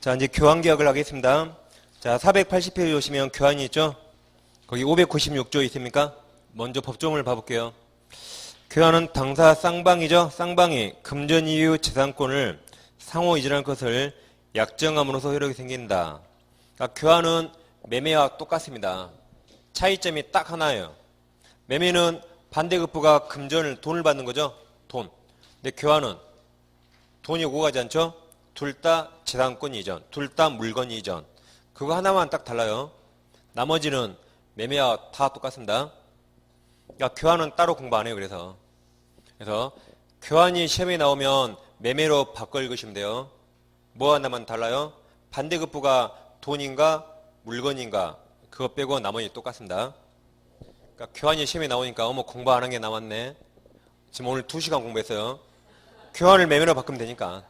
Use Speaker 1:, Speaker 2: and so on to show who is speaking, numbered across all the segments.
Speaker 1: 자, 이제 교환계약을 하겠습니다. 자, 480페이지 오시면 교환이 있죠? 거기 596조 있습니까? 먼저 법조문을 봐볼게요. 교환은 당사 쌍방이죠? 쌍방이 금전 이유 재산권을 상호 이전할 것을 약정함으로써 효력이 생긴다. 그러니까 교환은 매매와 똑같습니다. 차이점이 딱 하나예요. 매매는 반대급부가 금전을, 돈을 받는 거죠? 돈. 근데 교환은 돈이 오고 가지 않죠? 둘 다 재산권 이전, 둘 다 물건 이전. 그거 하나만 딱 달라요. 나머지는 매매와 다 똑같습니다. 그러니까 교환은 따로 공부 안 해요. 그래서 교환이 시험에 나오면 매매로 바꿔 읽으시면 돼요. 뭐 하나만 달라요? 반대급부가 돈인가 물건인가 그거 빼고 나머지 똑같습니다. 그러니까 교환이 시험에 나오니까 어머 공부 안 한 게 남았네. 지금 오늘 2시간 공부했어요. 교환을 매매로 바꾸면 되니까.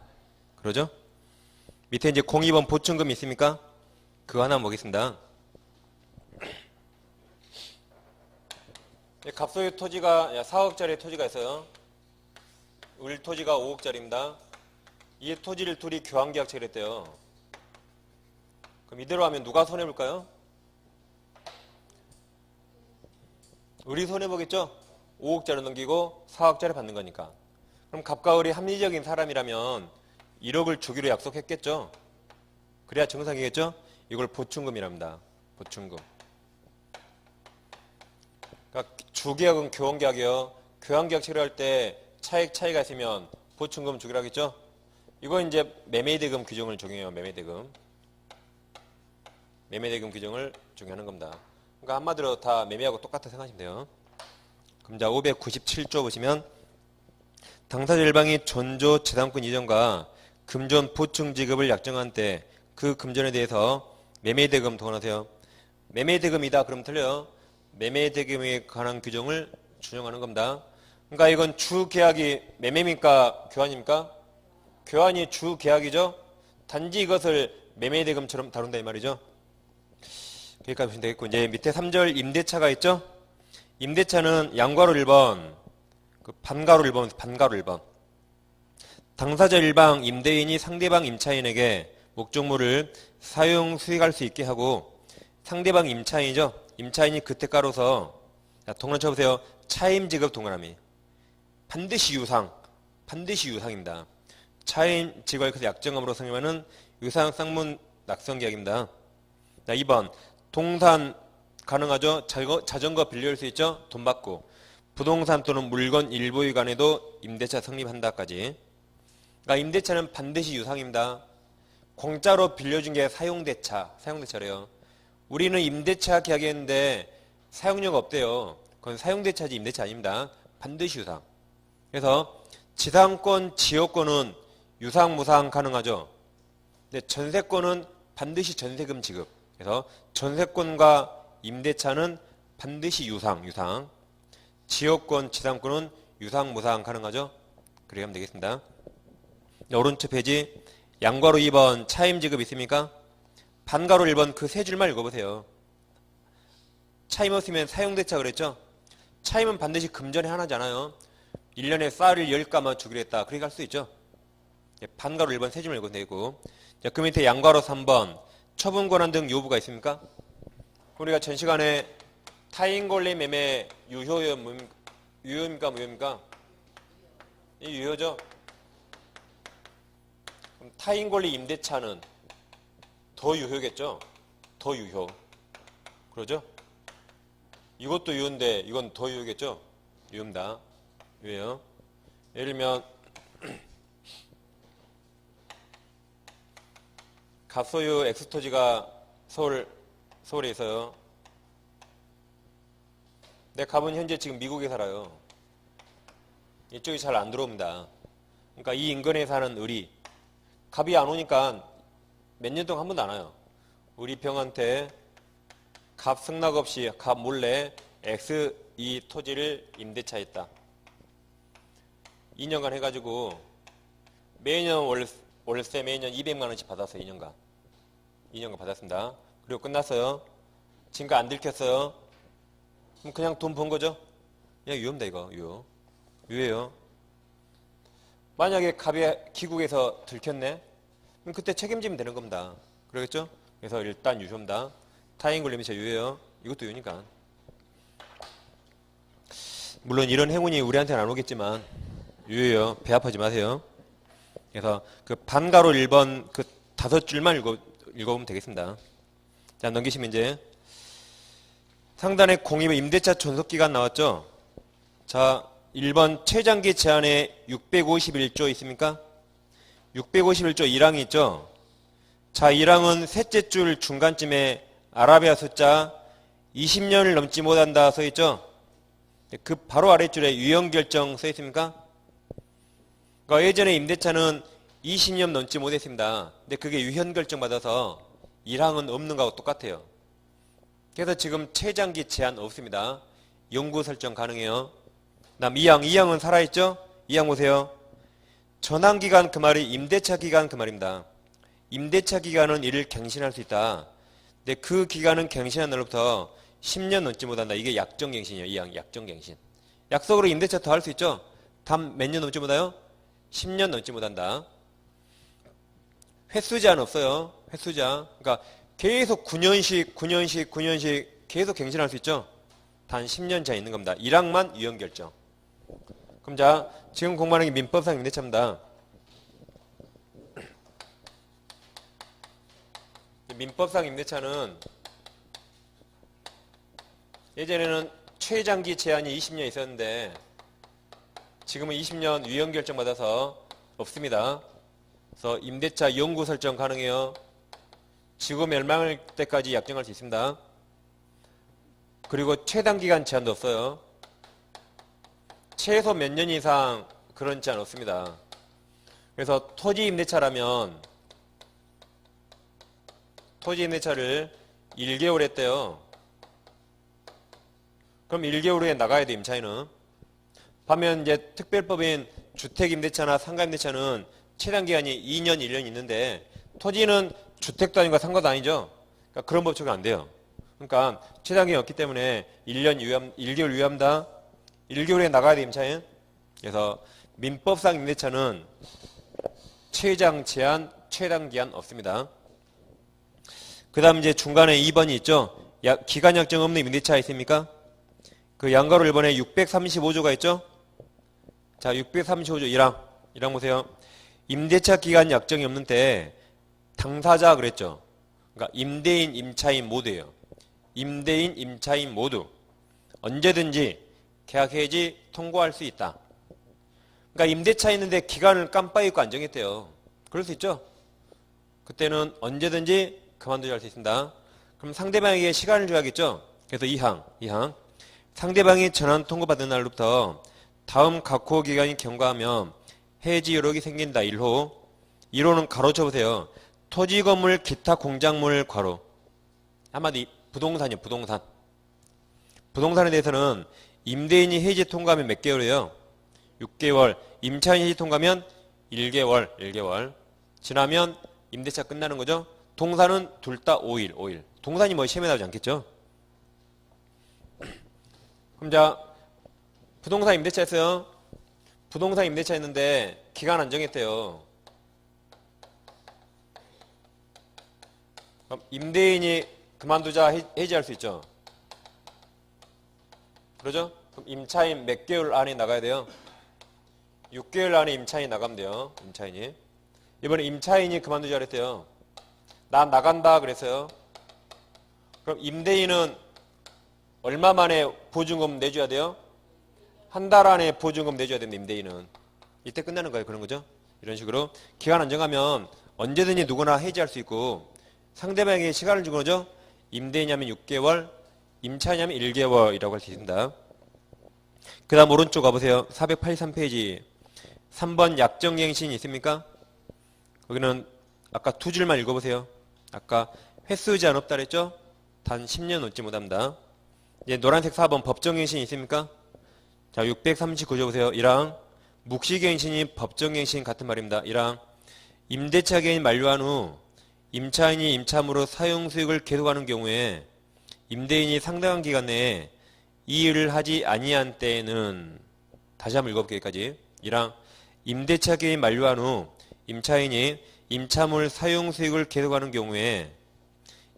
Speaker 1: 그러죠? 밑에 이제 02번 보충금 있습니까? 그거 하나 보겠습니다. 갑소유 토지가 4억짜리 토지가 있어요. 우리 토지가 5억짜리입니다. 이 토지를 둘이 교환계약 체결했대요. 그럼 이대로 하면 누가 손해볼까요? 우리 손해보겠죠? 5억짜리 넘기고 4억짜리 받는 거니까. 그럼 갑과 을이 합리적인 사람이라면 1억을 주기로 약속했겠죠? 그래야 정상이겠죠? 이걸 보충금이랍니다. 보충금. 그러니까 주계약은 교환계약이요. 교환계약 체결할 때 차이가 있으면 보충금 주기로 하겠죠? 이건 이제 매매대금 규정을 적용해요. 매매대금 규정을 적용하는 겁니다. 그러니까 한마디로 다 매매하고 똑같다 생각하시면 돼요. 그럼 자 597조 보시면 당사자 일방이 전조 재산권 이전과 금전 보충 지급을 약정한 때 그 금전에 대해서 매매대금 동원하세요. 매매대금이다 그럼 틀려요. 매매대금에 관한 규정을 준용하는 겁니다. 그러니까 이건 주계약이 매매입니까? 교환입니까? 교환이 주계약이죠. 단지 이것을 매매대금처럼 다룬다 이 말이죠. 여기까지 보시면 되겠고 이제 밑에 3절 임대차가 있죠. 임대차는 양가로 1번 반가로 1번 반가로 1번 당사자 일방 임대인이 상대방 임차인에게 목적물을 사용 수익할 수 있게 하고 상대방 임차인이죠. 임차인이 그때가로서 동그라미 쳐보세요. 차임 지급 동그라미 반드시 유상입니다. 차임 지급을 그래서 약정함으로 성립하는 유상 쌍문 낙성 계약입니다. 자 2번 동산 가능하죠. 자전거 빌려줄 수 있죠. 돈 받고 부동산 또는 물건 일부에 관해도 임대차 성립한다까지. 그러니까 임대차는 반드시 유상입니다. 공짜로 빌려준 게 사용대차래요. 우리는 임대차 계약했는데 사용료가 없대요. 그건 사용대차지 임대차 아닙니다. 반드시 유상. 그래서 지상권, 지역권은 유상, 무상 가능하죠. 근데 전세권은 반드시 전세금 지급. 그래서 전세권과 임대차는 반드시 유상. 지역권, 지상권은 유상, 무상 가능하죠. 그렇게 하면 되겠습니다. 오른쪽 페이지 양가로 2번 차임 지급 있습니까? 반가로 1번 그 세 줄만 읽어보세요. 차임 없으면 사용대차 그랬죠? 차임은 반드시 금전에 하나잖아요. 1년에 쌀을 10가마 주기로 했다. 그렇게 할 수 있죠. 반가로 1번 세 줄만 읽어도 되고 자, 그 밑에 양가로 3번 처분 권한 등 요부가 있습니까? 우리가 전 시간에 타인권리 매매 유효입니까? 무효입니까? 이 유효죠? 그럼 타인권리 임대차는 더 유효겠죠? 더 유효. 그러죠? 이것도 유효인데 이건 더 유효겠죠? 유효입니다. 유효해요. 예를 들면 갑소유 엑스토지가 서울에 있어요. 내 갑은 현재 지금 미국에 살아요. 이쪽이 잘 안 들어옵니다. 그러니까 이 인근에 사는 을이 갑이 안 오니까 몇 년 동안 한 번도 안 와요. 우리 병한테 갑 승낙 없이 갑 몰래 X 이 토지를 임대차했다. 2년간 해가지고 매년 월세 매년 200만 원씩 받았어요. 2년간 받았습니다. 그리고 끝났어요. 지금까지 안 들켰어요. 그럼 그냥 돈 번 거죠? 그냥 유효입니다. 이거 유효예요. 만약에 갑이 기국에서 들켰네. 그럼 그때 책임지면 되는 겁니다. 그러겠죠? 그래서 일단 유효입니다. 타인 권리임대차 유효예요. 이것도 유효니까. 물론 이런 행운이 우리한테는 안 오겠지만 유효해요. 배 아프지 마세요. 그래서 그 반가로 1번 그 5줄만 읽어보면 되겠습니다. 자, 넘기시면 이제 상단에 공입 임대차 존속기간 나왔죠? 자, 1번 최장기 제한에 651조 있습니까? 651조 1항이 있죠? 자, 1항은 셋째 줄 중간쯤에 아라비아 숫자 20년을 넘지 못한다 써 있죠? 그 바로 아랫줄에 유형결정 써 있습니까? 그러니까 예전에 임대차는 20년 넘지 못했습니다. 근데 그게 유형결정 받아서 1항은 없는 거하고 똑같아요. 그래서 지금 최장기 제한 없습니다. 영구 설정 가능해요. 다음 2항은 살아있죠? 2항 보세요. 전환기간 그 말이 임대차 기간 그 말입니다. 임대차 기간은 이를 갱신할 수 있다. 근데 그 기간은 갱신한 날로부터 10년 넘지 못한다. 이게 약정갱신이에요. 2항 약정갱신. 약속으로 임대차 더 할 수 있죠? 단 몇 년 넘지 못해요? 10년 넘지 못한다. 횟수 제한 없어요. 횟수 제한. 그러니까 계속 9년씩 계속 갱신할 수 있죠? 단 10년 제한 있는 겁니다. 1항만 유형결정. 그럼 자, 지금 공부하는 게 민법상 임대차입니다. 민법상 임대차는 예전에는 최장기 제한이 20년 있었는데 지금은 20년 유형결정 받아서 없습니다. 그래서 임대차 영구 설정 가능해요. 지구 멸망할 때까지 약정할 수 있습니다. 그리고 최단기간 제한도 없어요. 최소 몇 년 이상 그런 제한 없습니다. 그래서 토지 임대차라면 토지 임대차를 1개월 했대요. 그럼 1개월 후에 나가야 돼, 임차인은. 반면 이제 특별법인 주택임대차나 상가임대차는 최단기간이 2년, 1년 있는데 토지는 주택도 아니고 상가도 아니죠. 그러니까 그런 법 적용 안 돼요. 그러니까 최단기간이 없기 때문에 1개월 유예합니다. 1개월에 나가야 돼, 임차인. 그래서 민법상 임대차는 최장 제한, 최단기간 없습니다. 그 다음 이제 중간에 2번이 있죠. 기간 약정 없는 임대차 있습니까? 그 양가로 1번에 635조가 있죠? 자, 635조 1항 보세요. 임대차 기간 약정이 없는 때 당사자 그랬죠? 그러니까 임대인, 임차인 모두예요. 임대인, 임차인 모두 언제든지 계약 해지 통고할 수 있다. 그러니까 임대차 있는데 기간을 깜빡 잊고 안 정했대요. 그럴 수 있죠? 그때는 언제든지 그만두지 할 수 있습니다. 그럼 상대방에게 시간을 줘야겠죠? 그래서 2항. 상대방이 전환 통고받은 날로부터 다음 각호 기간이 경과하면 해지 여력이 생긴다. 1호. 1호는 가로 쳐보세요. 토지 건물 기타 공작물 괄호. 한마디 부동산이요. 부동산에 대해서는 임대인이 해지 통과하면 몇 개월이에요? 6개월. 임차인이 해지 통과하면 1개월. 지나면 임대차 끝나는 거죠. 동산은 둘 다 5일. 동산이 뭐 시험에 나오지 않겠죠? 그럼 자, 부동산 임대차 했어요. 부동산 임대차 했는데 기간 안 정했대요. 그럼 임대인이 그만두자 해지할 수 있죠. 그러죠? 그럼 임차인 몇 개월 안에 나가야 돼요? 6개월 안에 임차인이 나가면 돼요. 임차인이. 이번에 임차인이 그만두자 그랬대요. 나 나간다 그랬어요. 그럼 임대인은 얼마 만에 보증금 내줘야 돼요? 한 달 안에 보증금 내줘야 됩니다. 임대인은. 이때 끝나는 거예요. 그런 거죠. 이런 식으로 기간 안 정하면 언제든지 누구나 해지할 수 있고 상대방에게 시간을 주는 거죠. 임대인이냐면 6개월, 임차인이냐면 1개월이라고 할 수 있습니다. 그 다음 오른쪽 가보세요. 483페이지 3번 약정갱신이 있습니까? 거기는 아까 두 줄만 읽어보세요. 아까 횟수 제한 없다 그랬죠? 단 10년 넘지 못합니다. 이제 노란색 4번 법정갱신이 있습니까? 자, 639조 보세요. 1항 묵시갱신이 법정갱신 같은 말입니다. 1항 임대차 기간이 만료한 후 임차인이 임차물로 사용수익을 계속하는 경우에 임대인이 상당한 기간 내에 이 일을 하지 아니한 때에는 다시 한번 읽어볼게요. 여기까지. 1항 임대차 기간이 만료한 후 임차인이 임차물 사용 수익을 계속하는 경우에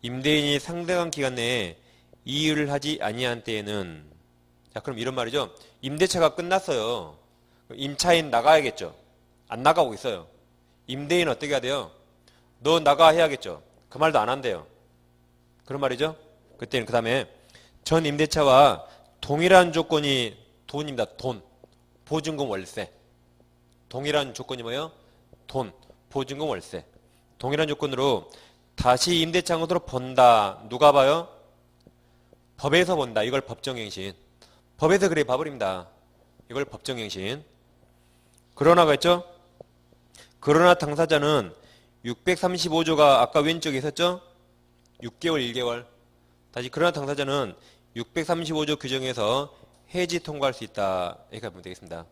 Speaker 1: 임대인이 상당한 기간 내에 이의를 하지 아니한 때에는, 자 그럼 이런 말이죠. 임대차가 끝났어요. 임차인 나가야겠죠. 안 나가고 있어요. 임대인 어떻게 해야 돼요? 너 나가 해야겠죠. 그 말도 안 한대요. 그런 말이죠. 그때는 그 다음에 전 임대차와 동일한 조건이 돈입니다. 돈. 보증금 월세. 동일한 조건이 뭐예요? 돈. 보증금 월세. 동일한 조건으로 다시 임대차원으로 본다. 누가 봐요? 법에서 본다. 이걸 법정행신. 법에서 그래 봐버립니다. 이걸 법정행신. 그러나가 있죠? 그러나 당사자는 635조가 아까 왼쪽에 있었죠? 6개월, 1개월. 다시 그러나 당사자는 635조 규정에서 해지 통과할 수 있다. 이렇게 보면 되겠습니다.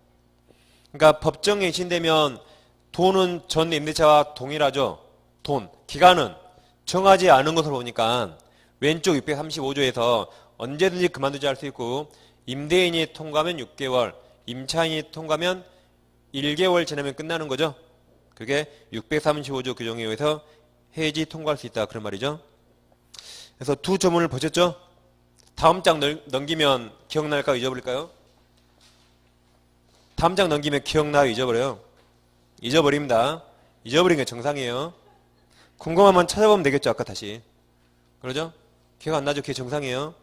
Speaker 1: 그러니까 법정행신되면 돈은 전 임대차와 동일하죠. 돈. 기간은 정하지 않은 것으로 보니까 왼쪽 635조에서 언제든지 그만두지 할 수 있고 임대인이 통과하면 6개월, 임차인이 통과하면 1개월 지나면 끝나는 거죠. 그게 635조 규정에 의해서 해지 통과할 수 있다. 그런 말이죠. 그래서 두 조문을 보셨죠? 다음 장 넘기면 기억날까요? 잊어버릴까요? 다음 장 넘기면 기억나요? 잊어버려요? 잊어버립니다. 잊어버린 게 정상이에요. 궁금하면 찾아보면 되겠죠. 아까 다시. 그러죠? 기억 안 나죠? 그게 정상이에요.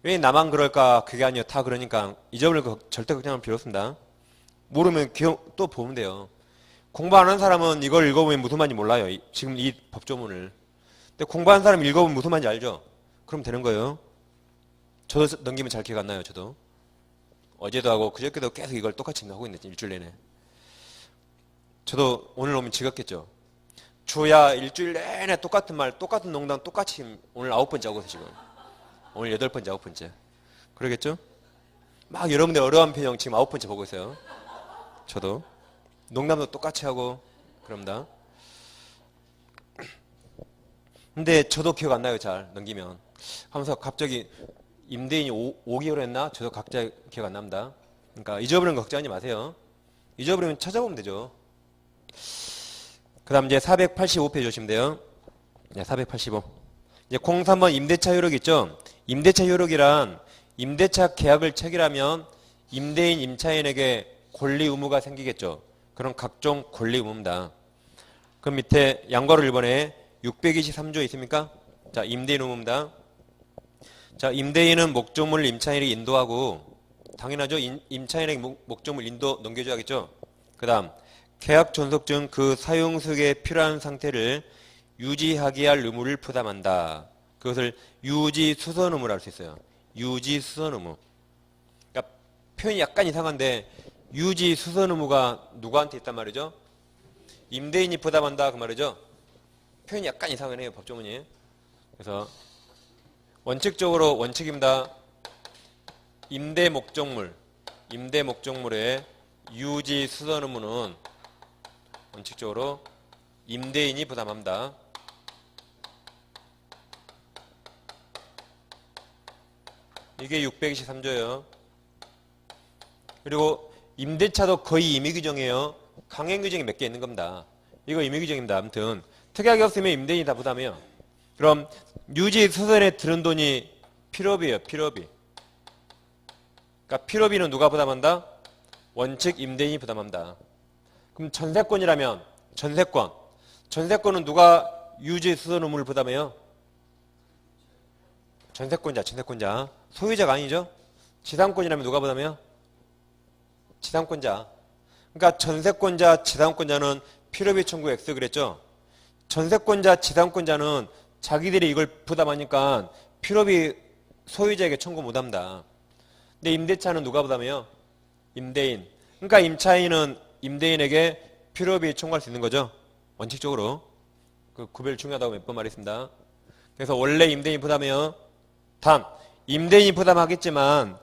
Speaker 1: 왜 나만 그럴까? 그게 아니에요. 다 그러니까 잊어버릴 거 절대 걱정할 필요 없습니다. 모르면 기억 또 보면 돼요. 공부 안 한 사람은 이걸 읽어보면 무슨 말인지 몰라요. 지금 이 법조문을. 근데 공부한 사람 읽어보면 무슨 말인지 알죠? 그럼 되는 거예요. 저도 넘기면 잘 기억 안 나요. 저도. 어제도 하고 그저께도 계속 이걸 똑같이 하고 있네. 일주일 내내. 저도 오늘 오면 즐겁겠죠. 주야 일주일 내내 똑같은 말, 똑같은 농담 똑같이 오늘 9번째 하고 있어요. 지금. 오늘 8번째, 9번째. 그러겠죠? 막 여러분들 어려운 표정 지금 9번째 보고 있어요. 저도. 농담도 똑같이 하고 그럽니다. 근데 저도 기억 안 나요. 잘 넘기면. 하면서 갑자기 임대인이 5개월 했나? 저도 각자 기억 안 납니다. 그러니까 잊어버리는 거 걱정하지 마세요. 잊어버리면 찾아보면 되죠. 그 다음 이제 485페이지 오시면 돼요. 네, 485. 이제 03번 임대차 효력 있죠? 임대차 효력이란 임대차 계약을 체결하면 임대인, 임차인에게 권리 의무가 생기겠죠. 그런 각종 권리 의무입니다. 그럼 밑에 양괄호 1번에 623조 있습니까? 자, 임대인 의무입니다. 자, 임대인은 목적물을 임차인에게 인도하고, 당연하죠. 임차인에게 목적물 인도 넘겨줘야겠죠. 그 다음 계약 존속 중 그 사용 수익에 필요한 상태를 유지하게 할 의무를 부담한다. 그것을 유지 수선 의무라 할 수 있어요. 유지 수선 의무. 그러니까 표현이 약간 이상한데 유지 수선 의무가 누구한테 있단 말이죠? 임대인이 부담한다 그 말이죠. 표현이 약간 이상하네요. 법조문이. 그래서 원칙적으로 원칙입니다. 임대 목적물의 유지 수선 의무는 원칙적으로 임대인이 부담합니다. 이게 623조예요. 그리고 임대차도 거의 임의규정이에요. 강행규정이 몇 개 있는 겁니다. 이거 임의규정입니다. 아무튼 특약이 없으면 임대인이 다 부담해요. 그럼 유지 수선에 들은 돈이 필요비예요. 필요비. 그러니까 필요비는 누가 부담한다? 원칙 임대인이 부담한다. 그럼 전세권이라면 전세권은 누가 유지 수선 의무를 부담해요? 전세권자. 소유자가 아니죠? 지상권이라면 누가 부담해요? 지상권자. 그러니까 전세권자, 지상권자는 필요비 청구 X 그랬죠? 전세권자, 지상권자는 자기들이 이걸 부담하니까 필요비 소유자에게 청구 못합니다. 근데 임대차는 누가 부담해요? 임대인. 그러니까 임차인은 임대인에게 필요비 청구할 수 있는 거죠. 원칙적으로. 그 구별 중요하다고 몇 번 말했습니다. 그래서 원래 임대인이 부담해요. 단, 임대인이 부담하겠지만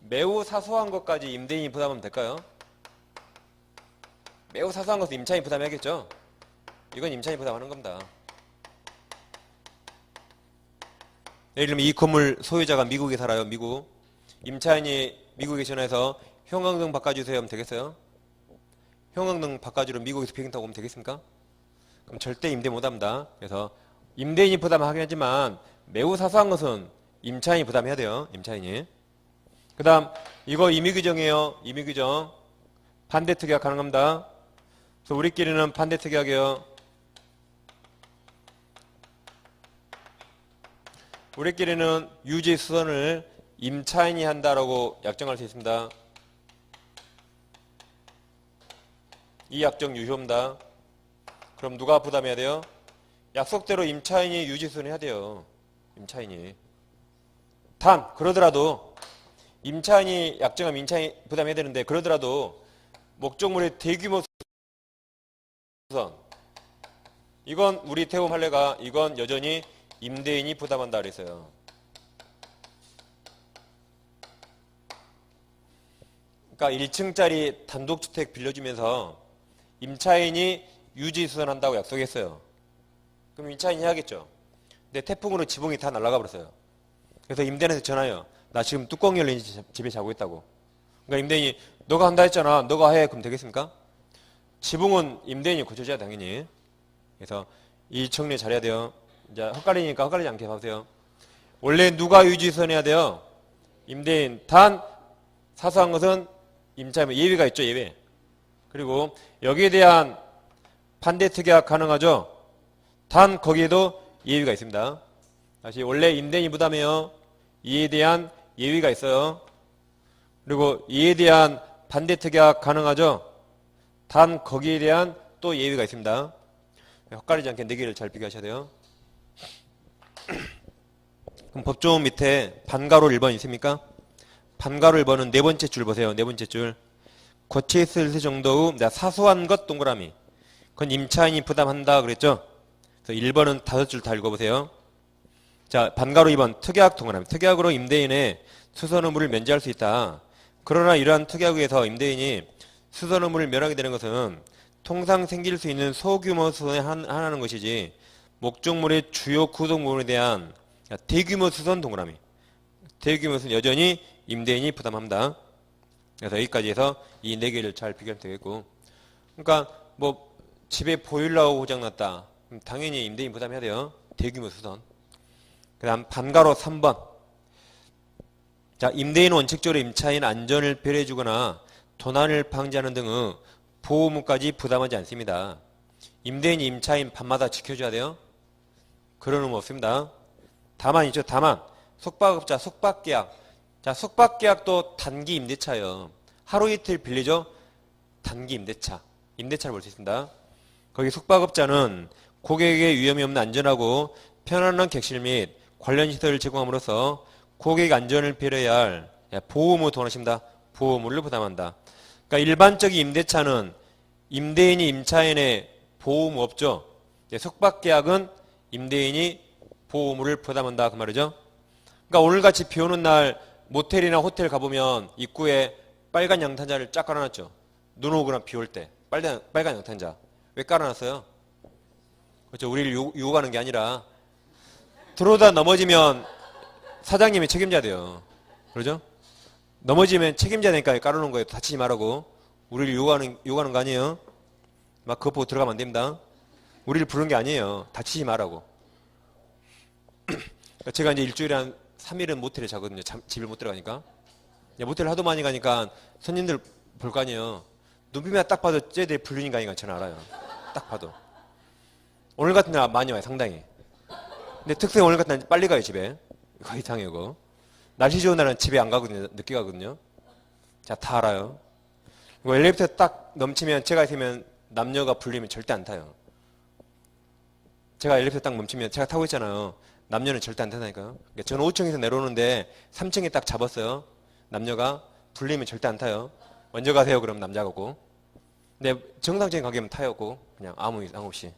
Speaker 1: 매우 사소한 것까지 임대인이 부담하면 될까요? 매우 사소한 것은 임차인이 부담해야겠죠. 이건 임차인이 부담하는 겁니다. 예를 들면 이 건물 소유자가 미국에 살아요. 미국. 임차인이 미국에 전화해서 형광등 바꿔주세요 하면 되겠어요? 형광등 바꿔주러 미국에서 비행 타고 오면 되겠습니까? 그럼 절대 임대 못합니다. 그래서 임대인이 부담하긴 하지만 매우 사소한 것은 임차인이 부담해야 돼요. 임차인이. 그 다음 이거 임의규정이에요. 임의규정. 반대특약 가능합니다. 그래서 우리끼리는 반대특약이에요. 우리끼리는 유지수선을 임차인이 한다라고 약정할 수 있습니다. 이 약정 유효입니다. 그럼 누가 부담해야 돼요? 약속대로 임차인이 유지수선을 해야 돼요. 임차인이. 단 그러더라도 임차인이 약정하면 임차인이 부담해야 되는데 그러더라도 목적물의 대규모 수선 이건 우리 태움 판례가 이건 여전히 임대인이 부담한다 그랬어요. 그러니까 1층짜리 단독주택 빌려주면서 임차인이 유지수선한다고 약속했어요. 그럼 임차인이 해야겠죠. 근데 태풍으로 지붕이 다 날아가 버렸어요. 그래서 임대인한테 전화해요. 나 지금 뚜껑 열린 집에 자고 있다고. 그러니까 임대인이 너가 한다 했잖아. 너가 해. 그럼 되겠습니까? 지붕은 임대인이 고쳐줘야 당연히. 그래서 이 정리 잘해야 돼요. 이제 헛갈리니까 헛갈리지 않게 봐보세요. 원래 누가 유지수선해야 돼요? 임대인. 단 사소한 것은 임차인 예외가 있죠. 예외. 그리고 여기에 대한 반대특약 가능하죠. 단 거기에도 예외가 있습니다. 다시 원래 임대인이 부담해요. 이에 대한 예외가 있어요. 그리고 이에 대한 반대특약 가능하죠. 단 거기에 대한 또 예외가 있습니다. 헛갈리지 않게 4개를 잘 비교하셔야 돼요. 그럼 법조문 밑에 반가로 1번 있습니까? 반가로 1번은 네 번째 줄 보세요. 네 번째 줄. 거치에 있을 정도의 사소한 것 동그라미. 그건 임차인이 부담한다 그랬죠? 그래서 1번은 5줄 다 읽어보세요. 자, 반가로 2번 특약 동그라미. 특약으로 임대인의 수선 의무를 면제할 수 있다. 그러나 이러한 특약에 의해서 임대인이 수선 의무를 면하게 되는 것은 통상 생길 수 있는 소규모 수선에 한하는 것이지 목적물의 주요 구성 부분에 대한 대규모 수선 동그라미. 대규모 수선 여전히 임대인이 부담합니다. 그래서 여기까지 해서 이 4개를 잘 비교하면 되겠고. 그러니까 뭐 집에 보일러가 고장났다. 당연히 임대인 부담해야 돼요. 대규모 수선. 그 다음 반가로 3번. 자, 임대인은 원칙적으로 임차인 안전을 배려해주거나 도난을 방지하는 등의 보호무까지 부담하지 않습니다. 임대인이 임차인 밤마다 지켜줘야 돼요? 그런 의무 없습니다. 다만 있죠. 다만 숙박업자 숙박계약. 자, 숙박계약도 단기 임대차예요. 하루 이틀 빌리죠. 단기 임대차. 임대차를 볼 수 있습니다. 거기 숙박업자는 고객에게 위험이 없는 안전하고 편안한 객실 및 관련 시설을 제공함으로써 고객 안전을 배려해야 할 보호무 돈하십니다. 보호무를 부담한다. 그러니까 일반적인 임대차는 임대인이 임차인의 보호무 없죠. 숙박계약은 임대인이 보호무를 부담한다 그 말이죠. 그러니까 오늘같이 비 오는 날 모텔이나 호텔 가보면 입구에 빨간 양탄자를 쫙 깔아놨죠. 눈 오거나 비 올 때 빨간 양탄자. 왜 깔아놨어요? 그렇죠. 우리를 유혹하는 게 아니라 들어오다 넘어지면 사장님이 책임져야 돼요. 그러죠? 넘어지면 책임져야 되니까 깔아놓은 거예요. 다치지 말라고. 우리를 유혹하는 거 아니에요? 막 그거 보고 들어가면 안 됩니다. 우리를 부른 게 아니에요. 다치지 말라고. 제가 이제 일주일에 한 3일은 모텔에 자거든요. 집을 못 들어가니까. 모텔을 하도 많이 가니까 손님들 볼 거 아니에요. 눈빛만 딱 봐도 쟤들이 불륜인가 아닌가 저는 알아요. 딱 봐도. 오늘 같은 날 많이 와요. 상당히. 근데 특성이 오늘 같은 날 빨리 가요. 집에. 거의 이상해요. 날씨 좋은 날은 집에 안 가거든요. 늦게 가거든요. 자, 다 알아요. 엘리베이터 딱 넘치면 제가 있으면 남녀가 불리면 절대 안 타요. 제가 엘리베이터 딱 멈추면 제가 타고 있잖아요. 남녀는 절대 안 타다니까요. 그러니까 저는 5층에서 내려오는데 3층에 딱 잡았어요. 남녀가 불리면 절대 안 타요. 먼저 가세요. 그럼 남자가 오고. 근데 정상적인 가게면 타였고 그냥 아무 이상 없이.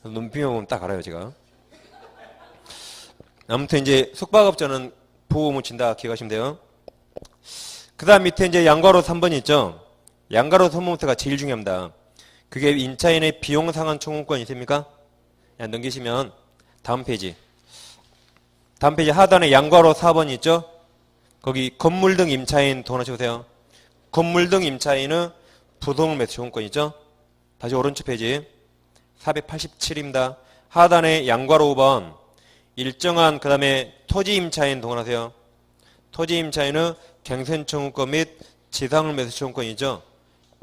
Speaker 1: 눈빛만 보면 딱 알아요. 제가. 아무튼 이제 숙박업자는 보호무 진다 기억하시면 돼요. 그 다음 밑에 이제 양가로 3번 있죠. 양가로 소모부터가 제일 중요합니다. 그게 임차인의 비용 상환 청구권 있습니까? 그냥 넘기시면 다음 페이지. 다음 페이지 하단에 양가로 4번 있죠. 거기 건물 등 임차인 동원하셔보세요. 건물 등 임차인은 부동물 매수 청구권 있죠. 다시 오른쪽 페이지. 487입니다. 하단에 양괄호 5번 일정한 그 다음에 토지 임차인 동원하세요. 토지 임차인은 갱생 청구권 및 지상물 매수 청구권이죠.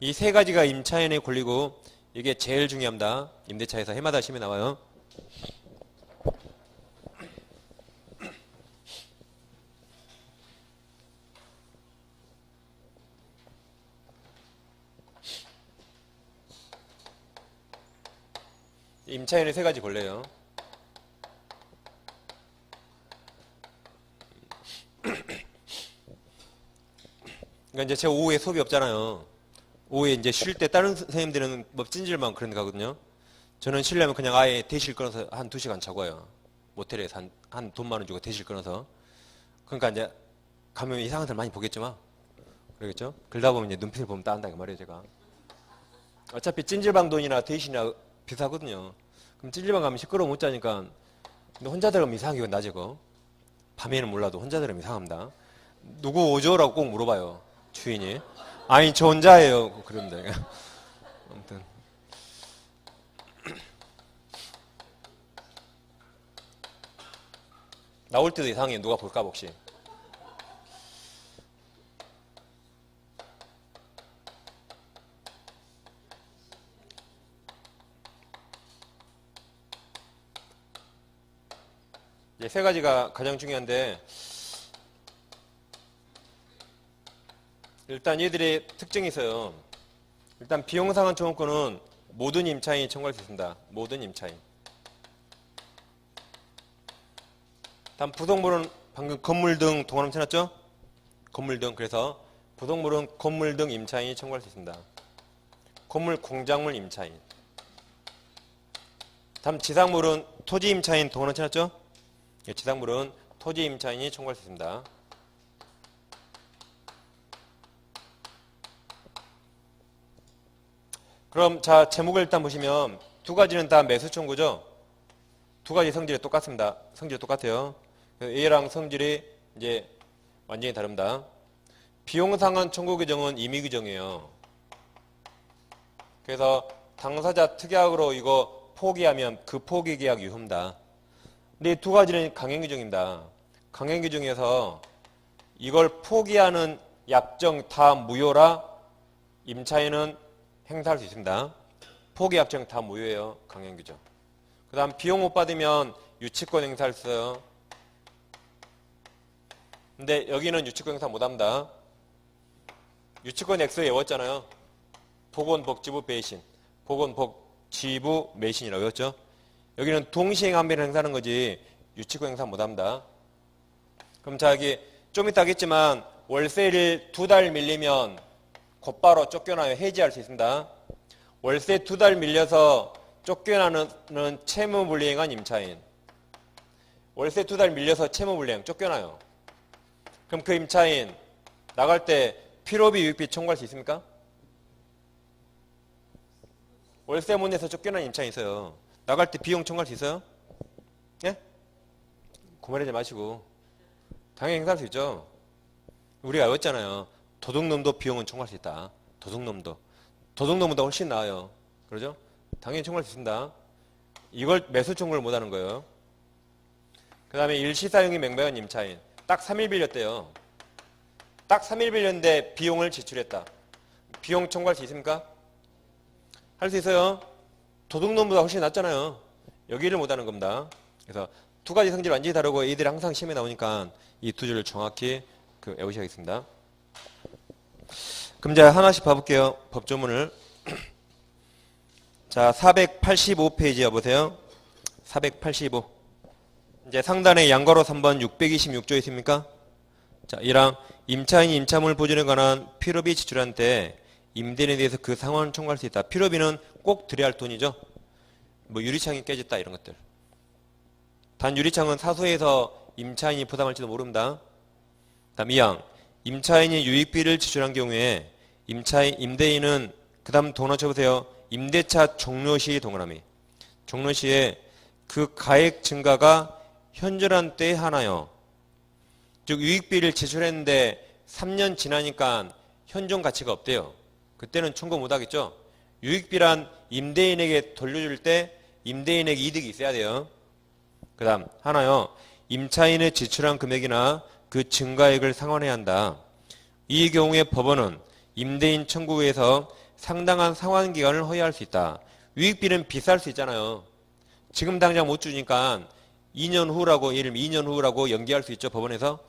Speaker 1: 이 세 가지가 임차인의 권리고 이게 제일 중요합니다. 임대차에서 해마다 시험에 나와요. 임차인의 세 가지 권리예요. 그러니까 이제 제가 오후에 수업이 없잖아요. 오후에 이제 쉴 때 다른 선생님들은 뭐 찜질방 그런 데 가거든요. 저는 쉬려면 그냥 아예 대실 끊어서 한 2시간 자고 와요. 모텔에서 한 돈 많은 주고 대실 끊어서. 그러니까 이제 가면 이상한 사람 많이 보겠지만 그러겠죠? 그러다 보면 이제 눈빛을 보면 따한다 그 말이에요 제가. 어차피 찜질방 돈이나 대실이나 비싸거든요. 그럼 찜질방 가면 시끄러워 못 자니까. 근데 혼자 들어가면 이상하게 낮이고 밤에는 몰라도 혼자 들어가면 이상합니다. 누구 오죠? 라고 꼭 물어봐요. 주인이. 아니 저 혼자예요. 그런데 아무튼 나올 때도 이상해. 누가 볼까 봐 혹시. 이제 세 가지가 가장 중요한데 일단 얘들의 특징이 있어요. 일단 비용상환 청구권은 모든 임차인이 청구할 수 있습니다. 모든 임차인. 다음 부속물은 방금 건물 등 동그라미 쳐놨죠? 건물 등. 그래서 부속물은 건물 등 임차인이 청구할 수 있습니다. 건물 공작물 임차인. 다음 지상물은 토지 임차인 동그라미 쳐놨죠? 지상물은 토지 임차인이 청구할 수 있습니다. 그럼 자 제목을 일단 보시면 두 가지는 다 매수 청구죠. 두 가지 성질이 똑같습니다. 성질이 똑같아요. A랑 성질이 이제 완전히 다릅니다. 비용상환 청구 규정은 임의 규정이에요. 그래서 당사자 특약으로 이거 포기하면 그 포기 계약 유효입니다. 근데 이 두 가지는 강행 규정입니다. 강행 규정에서 이걸 포기하는 약정 다 무효라 임차인은 행사할 수 있습니다. 포기 약정 다 무효예요. 강행 규정. 그 다음 비용 못 받으면 유치권 행사할 수 있어요. 근데 여기는 유치권 행사 못합니다. 유치권 액수 외웠잖아요. 보건복지부 배신, 보건복지부 매신이라고 외웠죠. 여기는 동시행한배를 행사하는 거지 유치권 행사 못합니다. 그럼 자 여기 좀 이따 하겠지만 월세를 2달 밀리면 곧바로 쫓겨나요. 해지할 수 있습니다. 월세 2달 밀려서 쫓겨나는 채무불이행한 임차인. 월세 2달 밀려서 채무불이행 쫓겨나요. 그럼 그 임차인 나갈 때 필요비 유익비 청구할 수 있습니까? 월세 못 내서 쫓겨난 임차인 있어요. 나갈 때 비용 청구할 수 있어요? 예? 고만하지 마시고 당연히 행사할 수 있죠. 우리가 외웠잖아요. 도둑놈도 비용은 청구할 수 있다. 도둑놈보다 훨씬 나아요. 그러죠? 당연히 청구할 수 있습니다. 이걸 매수 청구를 못하는 거예요. 그 다음에 일시사용이 명백한 임차인. 딱 3일 빌렸대요. 딱 3일 빌렸는데 비용을 지출했다. 비용 청구할 수 있습니까? 할 수 있어요. 도둑놈보다 훨씬 낫잖아요. 여기를 못하는 겁니다. 그래서 두 가지 성질 완전히 다르고 이들이 항상 시험에 나오니까 이 두 줄을 정확히 외우셔야겠습니다. 그럼 이제 하나씩 봐볼게요. 법조문을. 자, 485페이지 여보세요. 485. 이제 상단에 양괄호 3번 626조 있습니까? 자, 이랑 임차인이 임차물 보존에 관한 필요비 지출한 때 임대인에 대해서 그 상환을 청구할 수 있다. 필요비는 꼭 드려야 할 돈이죠. 뭐 유리창이 깨졌다 이런 것들. 단 유리창은 사소해서 임차인이 부담할지도 모릅니다. 다음 2항. 임차인이 유익비를 지출한 경우에 임대인은 그 다음 동그라미 쳐보세요. 임대차 종료시 동그라미. 종료시에 그 가액 증가가 현저한 때에 하나요. 즉 유익비를 지출했는데 3년 지나니까 현존 가치가 없대요. 그때는 청구 못하겠죠. 유익비란 임대인에게 돌려줄 때 임대인에게 이득이 있어야 돼요. 그 다음 하나요. 임차인의 지출한 금액이나 그 증가액을 상환해야 한다. 이 경우에 법원은 임대인 청구에서 상당한 상환 기간을 허용할 수 있다. 유익비는 비쌀 수 있잖아요. 지금 당장 못 주니까 2년 후라고, 예를 들면 2년 후라고 연기할 수 있죠. 법원에서.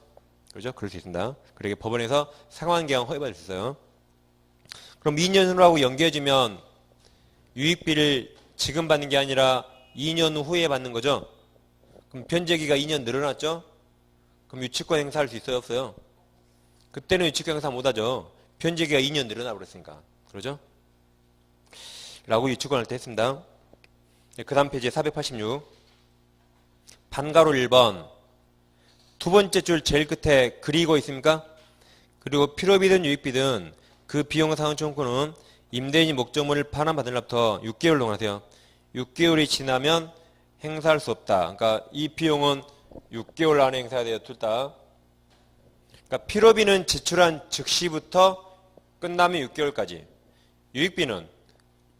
Speaker 1: 그렇죠? 그럴 수 있습니다. 그러게 법원에서 상환 기간 허용받을 수 있어요. 그럼 2년 후라고 연기해주면 유익비를 지금 받는 게 아니라 2년 후에 받는 거죠. 그럼 변제기가 2년 늘어났죠. 그럼 유치권 행사할 수 있어요? 없어요? 그때는 유치권 행사 못하죠. 변제기가 2년 늘어나 버렸으니까. 그러죠? 라고 유치권 할 때 했습니다. 그 다음 페이지 486. 반가로 1번. 두 번째 줄 제일 끝에 그리고 있습니까? 그리고 필요비든 유익비든 그 비용 상환 청구는 임대인이 목적물을 반환받을 날부터 6개월 동안 하세요. 6개월이 지나면 행사할 수 없다. 그러니까 이 비용은 6개월 안에 행사해야 돼요. 둘 다. 그러니까 필요비는 지출한 즉시부터 끝나면 6개월까지. 유익비는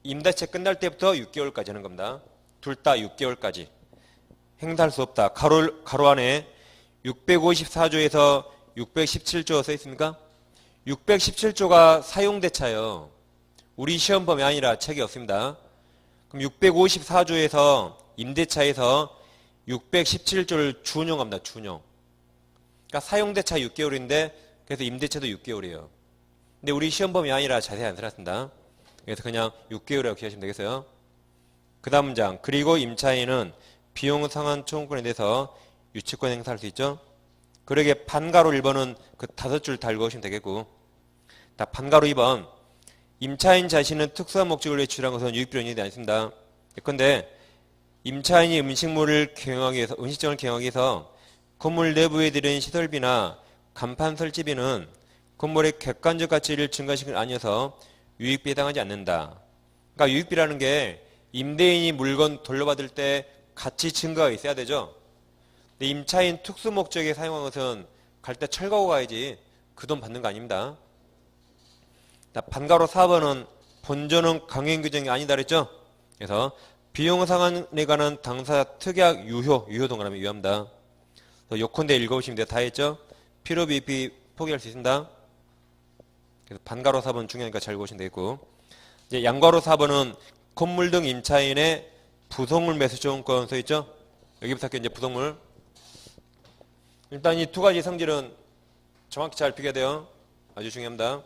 Speaker 1: 임대차 끝날 때부터 6개월까지 하는 겁니다. 둘 다 6개월까지. 행사할 수 없다. 가로 안에 654조에서 617조 써 있습니까? 617조가 사용대차예요. 우리 시험 범위 아니라 책이 없습니다. 그럼 654조에서 임대차에서 617조를 준용합니다. 준용. 그러니까 사용대차 6개월인데 그래서 임대차도 6개월이에요. 근데 우리 시험 범위 아니라 자세히 안 써놨습니다. 그래서 그냥 6개월이라고 기억하시면 되겠어요. 그 다음 문장. 그리고 임차인은 비용 상환 청구권에 대해서 유치권 행사할 수 있죠. 그러게 반가로 1번은 그 5줄 달고 오시면 되겠고, 반가로 2번. 임차인 자신은 특수한 목적을 위해 지출한 것은 유익비로 인정되지 않습니다. 예컨대 임차인이 음식점을 경영하기 위해서 건물 내부에 들인 시설비나 간판 설치비는 건물의 객관적 가치를 증가시키는 게 아니어서 유익비에 해당하지 않는다. 그러니까 유익비라는 게 임대인이 물건 돌려받을 때 가치 증가가 있어야 되죠. 근데 임차인 특수 목적에 사용한 것은 갈 때 철거하고 가야지 그 돈 받는 거 아닙니다. 반가로 4번은 본전은 강행 규정이 아니다 그랬죠. 그래서 비용 상환에 관한 당사자 특약 유효 동그라미 유효합니다. 요컨대 읽어보시면 돼요. 다 했죠. 필요비 포기할 수 있습니다. 그래서 반가로 4번 중요하니까 잘 보시면 되겠고, 이제 양가로 4번은 건물 등 임차인의 부속물 매수 조건권 써 있죠. 여기부터 할게요. 이제 부속물. 일단 이 두 가지 성질은 정확히 잘 비교해야 돼요. 아주 중요합니다.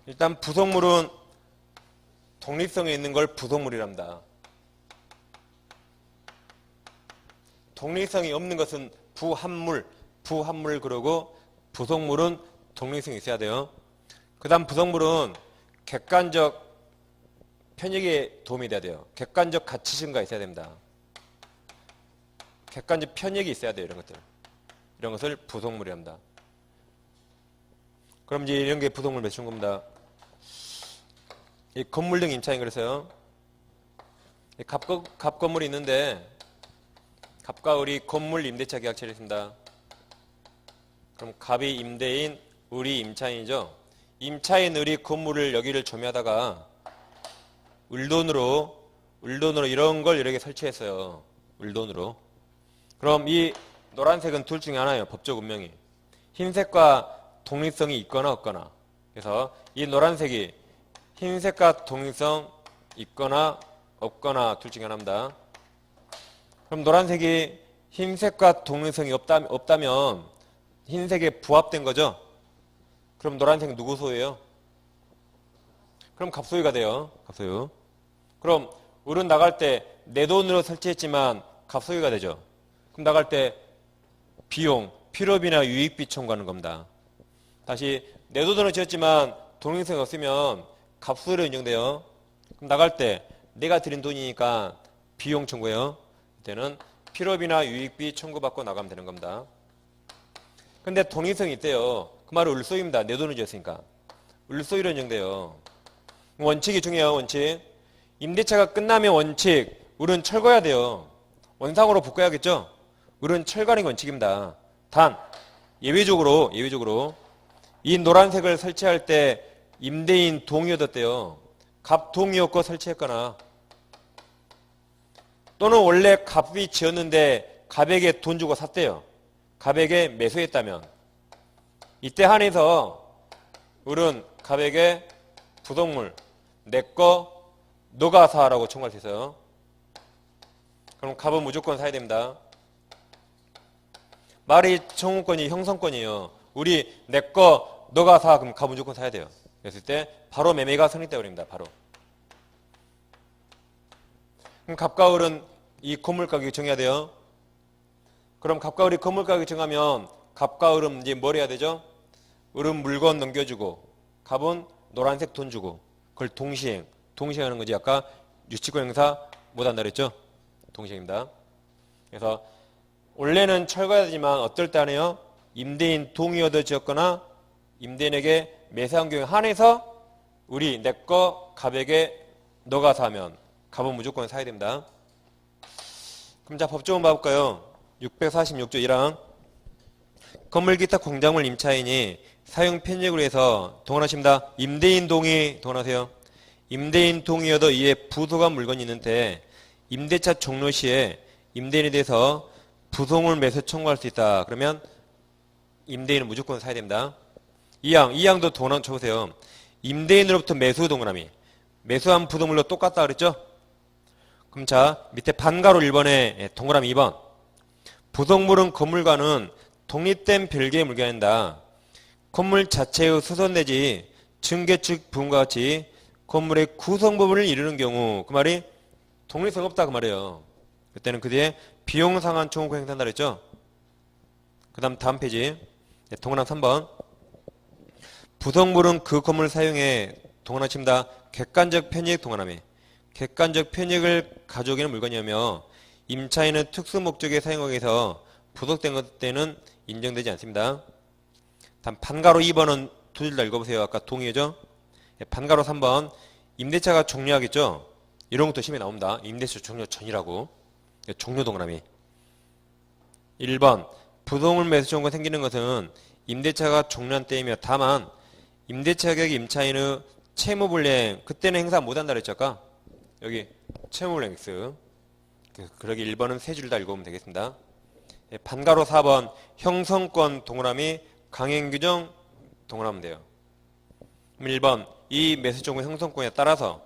Speaker 1: 일단 부속물은 독립성이 있는 걸 부속물이랍니다. 독립성이 없는 것은 부합물 그러고 부속물은 독립성이 있어야 돼요. 그 다음 부속물은 객관적 편익에 도움이 돼야 돼요. 객관적 가치 증가 있어야 됩니다. 객관적 편익이 있어야 돼요. 이런 것을 부속물이랍니다. 그럼 이제 이런 게 부속물 매춘 겁니다. 이 건물 등 임차인 그래서요. 갑 건물이 있는데 갑과 을이 건물 임대차 계약 체결했습니다. 그럼 갑이 임대인, 을이 임차인이죠. 임차인 을이 건물을 여기를 점유하다가 을돈으로 이런 걸 여러 개 설치했어요. 을돈으로. 그럼 이 노란색은 둘 중에 하나예요. 법적 운명이. 흰색과 독립성이 있거나 없거나. 그래서 이 노란색이 흰색과 독립성 있거나 없거나 둘 중에 하나입니다. 그럼 노란색이 흰색과 독립성이 없다면 흰색에 부합된 거죠. 그럼 노란색은 누구 소유예요? 그럼 갑소유가 돼요. 갑소유. 그럼 을은 나갈 때 내 돈으로 설치했지만 갑소유가 되죠. 그럼 나갈 때 비용, 필요비나 유익비 청구하는 겁니다. 다시 내 돈으로 지었지만 독립성이 없으면 갑소유로 인정돼요. 그럼 나갈 때 내가 들인 돈이니까 비용 청구해요. 이때는 필요비나 유익비 청구받고 나가면 되는 겁니다. 근데 독립성이 있대요. 그 말은 을소유입니다. 내 돈을 지었으니까. 을소유로 인정돼요. 원칙이 중요해요. 원칙. 임대차가 끝나면 원칙 우리는 철거해야 돼요. 원상으로 복구해야겠죠. 우리는 철거하는 게 원칙입니다. 단 예외적으로 이 노란색을 설치할 때 임대인 동의 얻었대요. 갑 동의 얻고 설치했거나 또는 원래 갑이 지었는데 갑에게 돈 주고 샀대요. 갑에게 매수했다면 이때 한해서 우리는 갑에게 부속물 내꺼 너가 사라고 청구할 수 있어요. 그럼 갑은 무조건 사야 됩니다. 말이 청구권이 형성권이에요. 우리 내꺼 너가 사 그럼 갑 무조건 사야 돼요. 그랬을 때 바로 매매가 성립되어 버립니다. 바로. 그럼 갑과 을은 이 건물 가격 정해야 돼요. 그럼 갑과 을이 건물 가격 정하면 갑과 을은 이제 뭘 해야 되죠? 을은 물건 넘겨주고 갑은 노란색 돈 주고 그걸 동시행하는 거지. 아까 유치권 행사 못한다 그랬죠? 동시행입니다. 그래서 원래는 철거해야 되지만 어떨 때 하네요. 임대인 동의 얻어 지었거나 임대인에게 매수한 경우에 한해서 우리 내꺼 갑에게 너가 사면 갑은 무조건 사야 됩니다. 그럼 자 법조문 봐볼까요? 646조 1항 건물 기타 공작물 임차인이 사용 편익으로 해서 동원하십니다. 임대인 동의 동원하세요. 임대인 동의 얻어 이에 부속한 물건이 있는데 임대차 종료 시에 임대인에 대해서 부속물 매수 청구할 수 있다. 그러면 임대인은 무조건 사야 됩니다. 2항도 동원 쳐보세요. 임대인으로부터 매수 동그라미 매수한 부속물로 똑같다 그랬죠? 그럼 자 밑에 반가로 1번에 동그라미 2번 부속물은 건물과는 독립된 별개의 물건이 아니다. 건물 자체의 수선 내지 증개축 부분과 같이 건물의 구성 부분을 이루는 경우 그 말이 독립성 없다 그 말이에요. 그때는 그 뒤에 비용 상한 청구 행사한다 그랬죠? 그 다음 페이지 동그라미 3번 부속물은 그 건물을 사용해 동원하십니다. 객관적 편익 동원함에 객관적 편익을 가져오기는 물건이며 임차인은 특수 목적에 사용하기 위해서 부속된 것 때는 인정되지 않습니다. 다음 반가로 2번은 두 줄 다 읽어보세요. 아까 동의죠? 반가로 3번 임대차가 종료하겠죠? 이런 것도 시험에 나옵니다. 임대차 종료 전이라고 종료 동그라미 1번 부속물 매수 청구가 생기는 것은 임대차가 종료한 때이며 다만 임대차 가격이 임차인의 채무불이행 그때는 행사 못한다 그랬죠? 아까 여기 채무불이행 X 그러기 1번은 세 줄 다 읽어보면 되겠습니다. 반가로 4번 형성권 동그라미 강행규정 동그라면 돼요. 1번 이 매수 청구 형성권에 따라서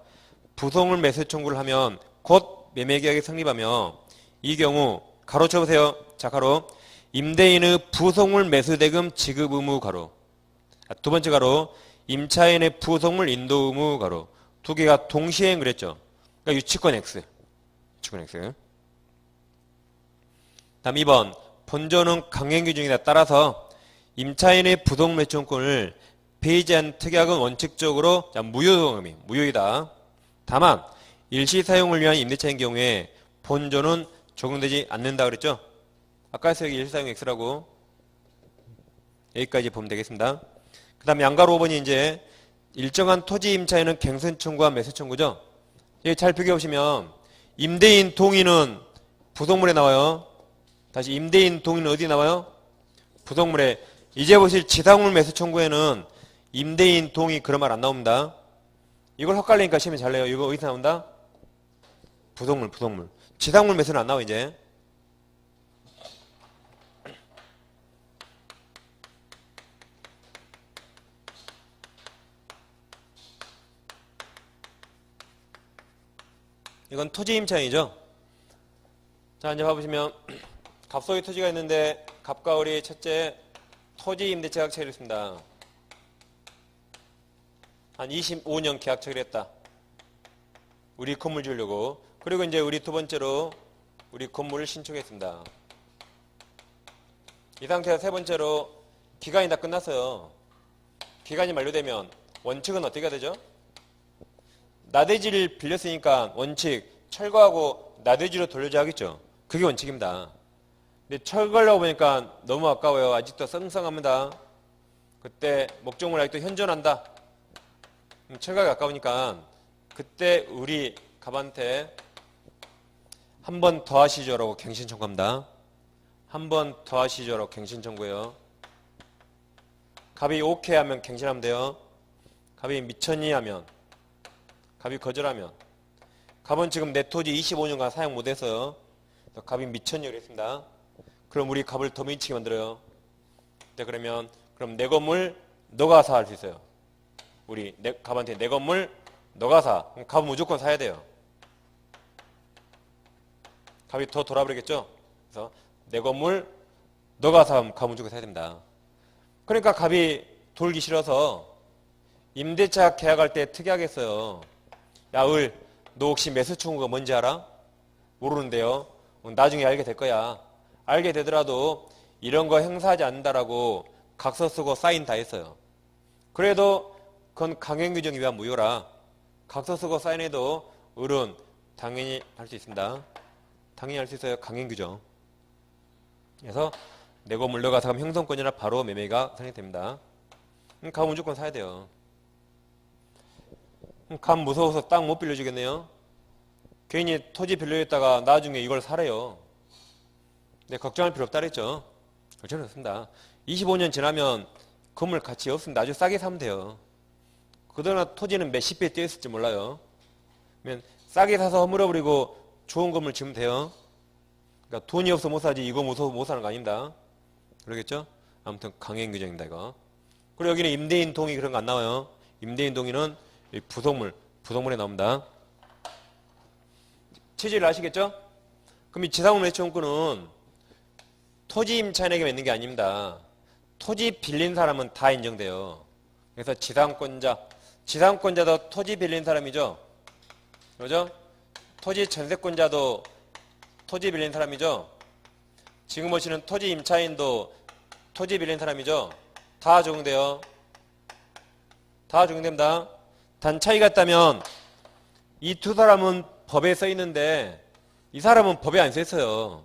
Speaker 1: 부속물 매수 청구를 하면 곧 매매계약이 성립하며 이 경우 가로 쳐보세요. 자 가로 임대인의 부속물 매수대금 지급 의무 가로 두 번째 가로 임차인의 부속물 인도 의무 가로 두 개가 동시행 그랬죠. 그러니까 유치권 X 유치권 X 다음 2번 본전은 강행규정에 따라서 임차인의 부속물 매수권을 폐지한 특약은 원칙적으로 무효이다. 다만 일시사용을 위한 임대차인 경우에 본전은 적용되지 않는다 그랬죠? 아까 해서 여기 일시사용 X라고 여기까지 보면 되겠습니다. 그 다음 양가로 5번이 이제 일정한 토지 임차인은 갱신 청구와 매수 청구죠? 여기 잘 비교해보시면 임대인 동의는 부속물에 나와요. 다시 임대인 동의는 어디 나와요? 부속물에. 이제 보실 지상물 매수 청구에는 임대인 동의 그런 말 안 나옵니다. 이걸 헷갈리니까 시험에 잘 내요. 이거 어디서 나온다? 부속물. 지상물 매수는 안 나와 이제. 이건 토지 임차인이죠. 자 이제 봐보시면 갑소의 토지가 있는데 갑과 을이 첫째 토지 임대차 계약 체결했습니다. 한 25년 계약 체결했다. 우리 건물 지으려고. 그리고 이제 우리 두 번째로 우리 건물을 신축했습니다. 이 상태에서 세 번째로 기간이 다 끝났어요. 기간이 만료되면 원칙은 어떻게 해야 되죠? 나대지를 빌렸으니까 원칙 철거하고 나대지로 돌려줘야 하겠죠. 그게 원칙입니다. 근데 철거하려고 보니까 너무 아까워요. 아직도 썽썽합니다. 그때 목적물 아직도 현존한다. 철거가 아까우니까 그때 우리 갑한테 한 번 더 하시죠라고 갱신 청구합니다. 한 번 더 하시죠라고 갱신 청구해요. 갑이 오케이 하면 갱신하면 돼요. 갑이 미쳤니 하면, 갑이 거절하면, 갑은 지금 내 토지 25년간 사용 못해서요. 갑이 미쳤니 그랬습니다. 그럼 우리 갑을 더 미치게 만들어요. 네, 그러면 그럼 내 건물 너가 사 할 수 있어요. 우리 갑한테 내 건물 너가 사. 그럼 갑은 무조건 사야 돼요. 갑이 더 돌아버리겠죠. 그래서 내 건물 너가 사 하면 갑은 무조건 사야 됩니다. 그러니까 갑이 돌기 싫어서 임대차 계약할 때 특이하게 했어요. 야, 을, 너 혹시 매수 청구가 뭔지 알아? 모르는데요. 나중에 알게 될 거야. 알게 되더라도 이런 거 행사하지 않는다라고 각서 쓰고 사인 다 했어요. 그래도 그건 강행규정에 의한 무효라. 각서 쓰고 사인해도 을은 당연히 할 수 있습니다. 당연히 할 수 있어요. 강행규정. 그래서 내 건물 너가 사면 형성권이나 바로 매매가 성립됩니다. 갑은 무조건 사야 돼요. 갑 무서워서 땅 못 빌려주겠네요. 괜히 토지 빌려줬다가 나중에 이걸 사래요. 근데 걱정할 필요 없다 그랬죠. 걱정 없습니다. 25년 지나면 건물 가치 없습니다. 아주 싸게 사면 돼요. 그동안 토지는 몇십 배 뛰었을지 몰라요. 그러면 싸게 사서 허물어버리고 좋은 건물 지으면 돼요. 그러니까 돈이 없어 못 사지 이거 무서워 못 사는 거 아닙니다. 그러겠죠? 아무튼 강행 규정입니다 이거. 그리고 여기는 임대인 동의 그런 거 안 나와요. 임대인 동의는 부속물에 나옵니다. 취지를 아시겠죠? 그럼 이 지상권 매수청구는 토지 임차인에게 맺는 게 아닙니다. 토지 빌린 사람은 다 인정돼요. 그래서 지상권자도 토지 빌린 사람이죠. 그죠? 토지 전세권자도 토지 빌린 사람이죠. 지금 보시는 토지 임차인도 토지 빌린 사람이죠. 다 적용돼요. 다 적용됩니다. 단 차이가 있다면 이 두 사람은 법에 써 있는데 이 사람은 법에 안 써 있어요.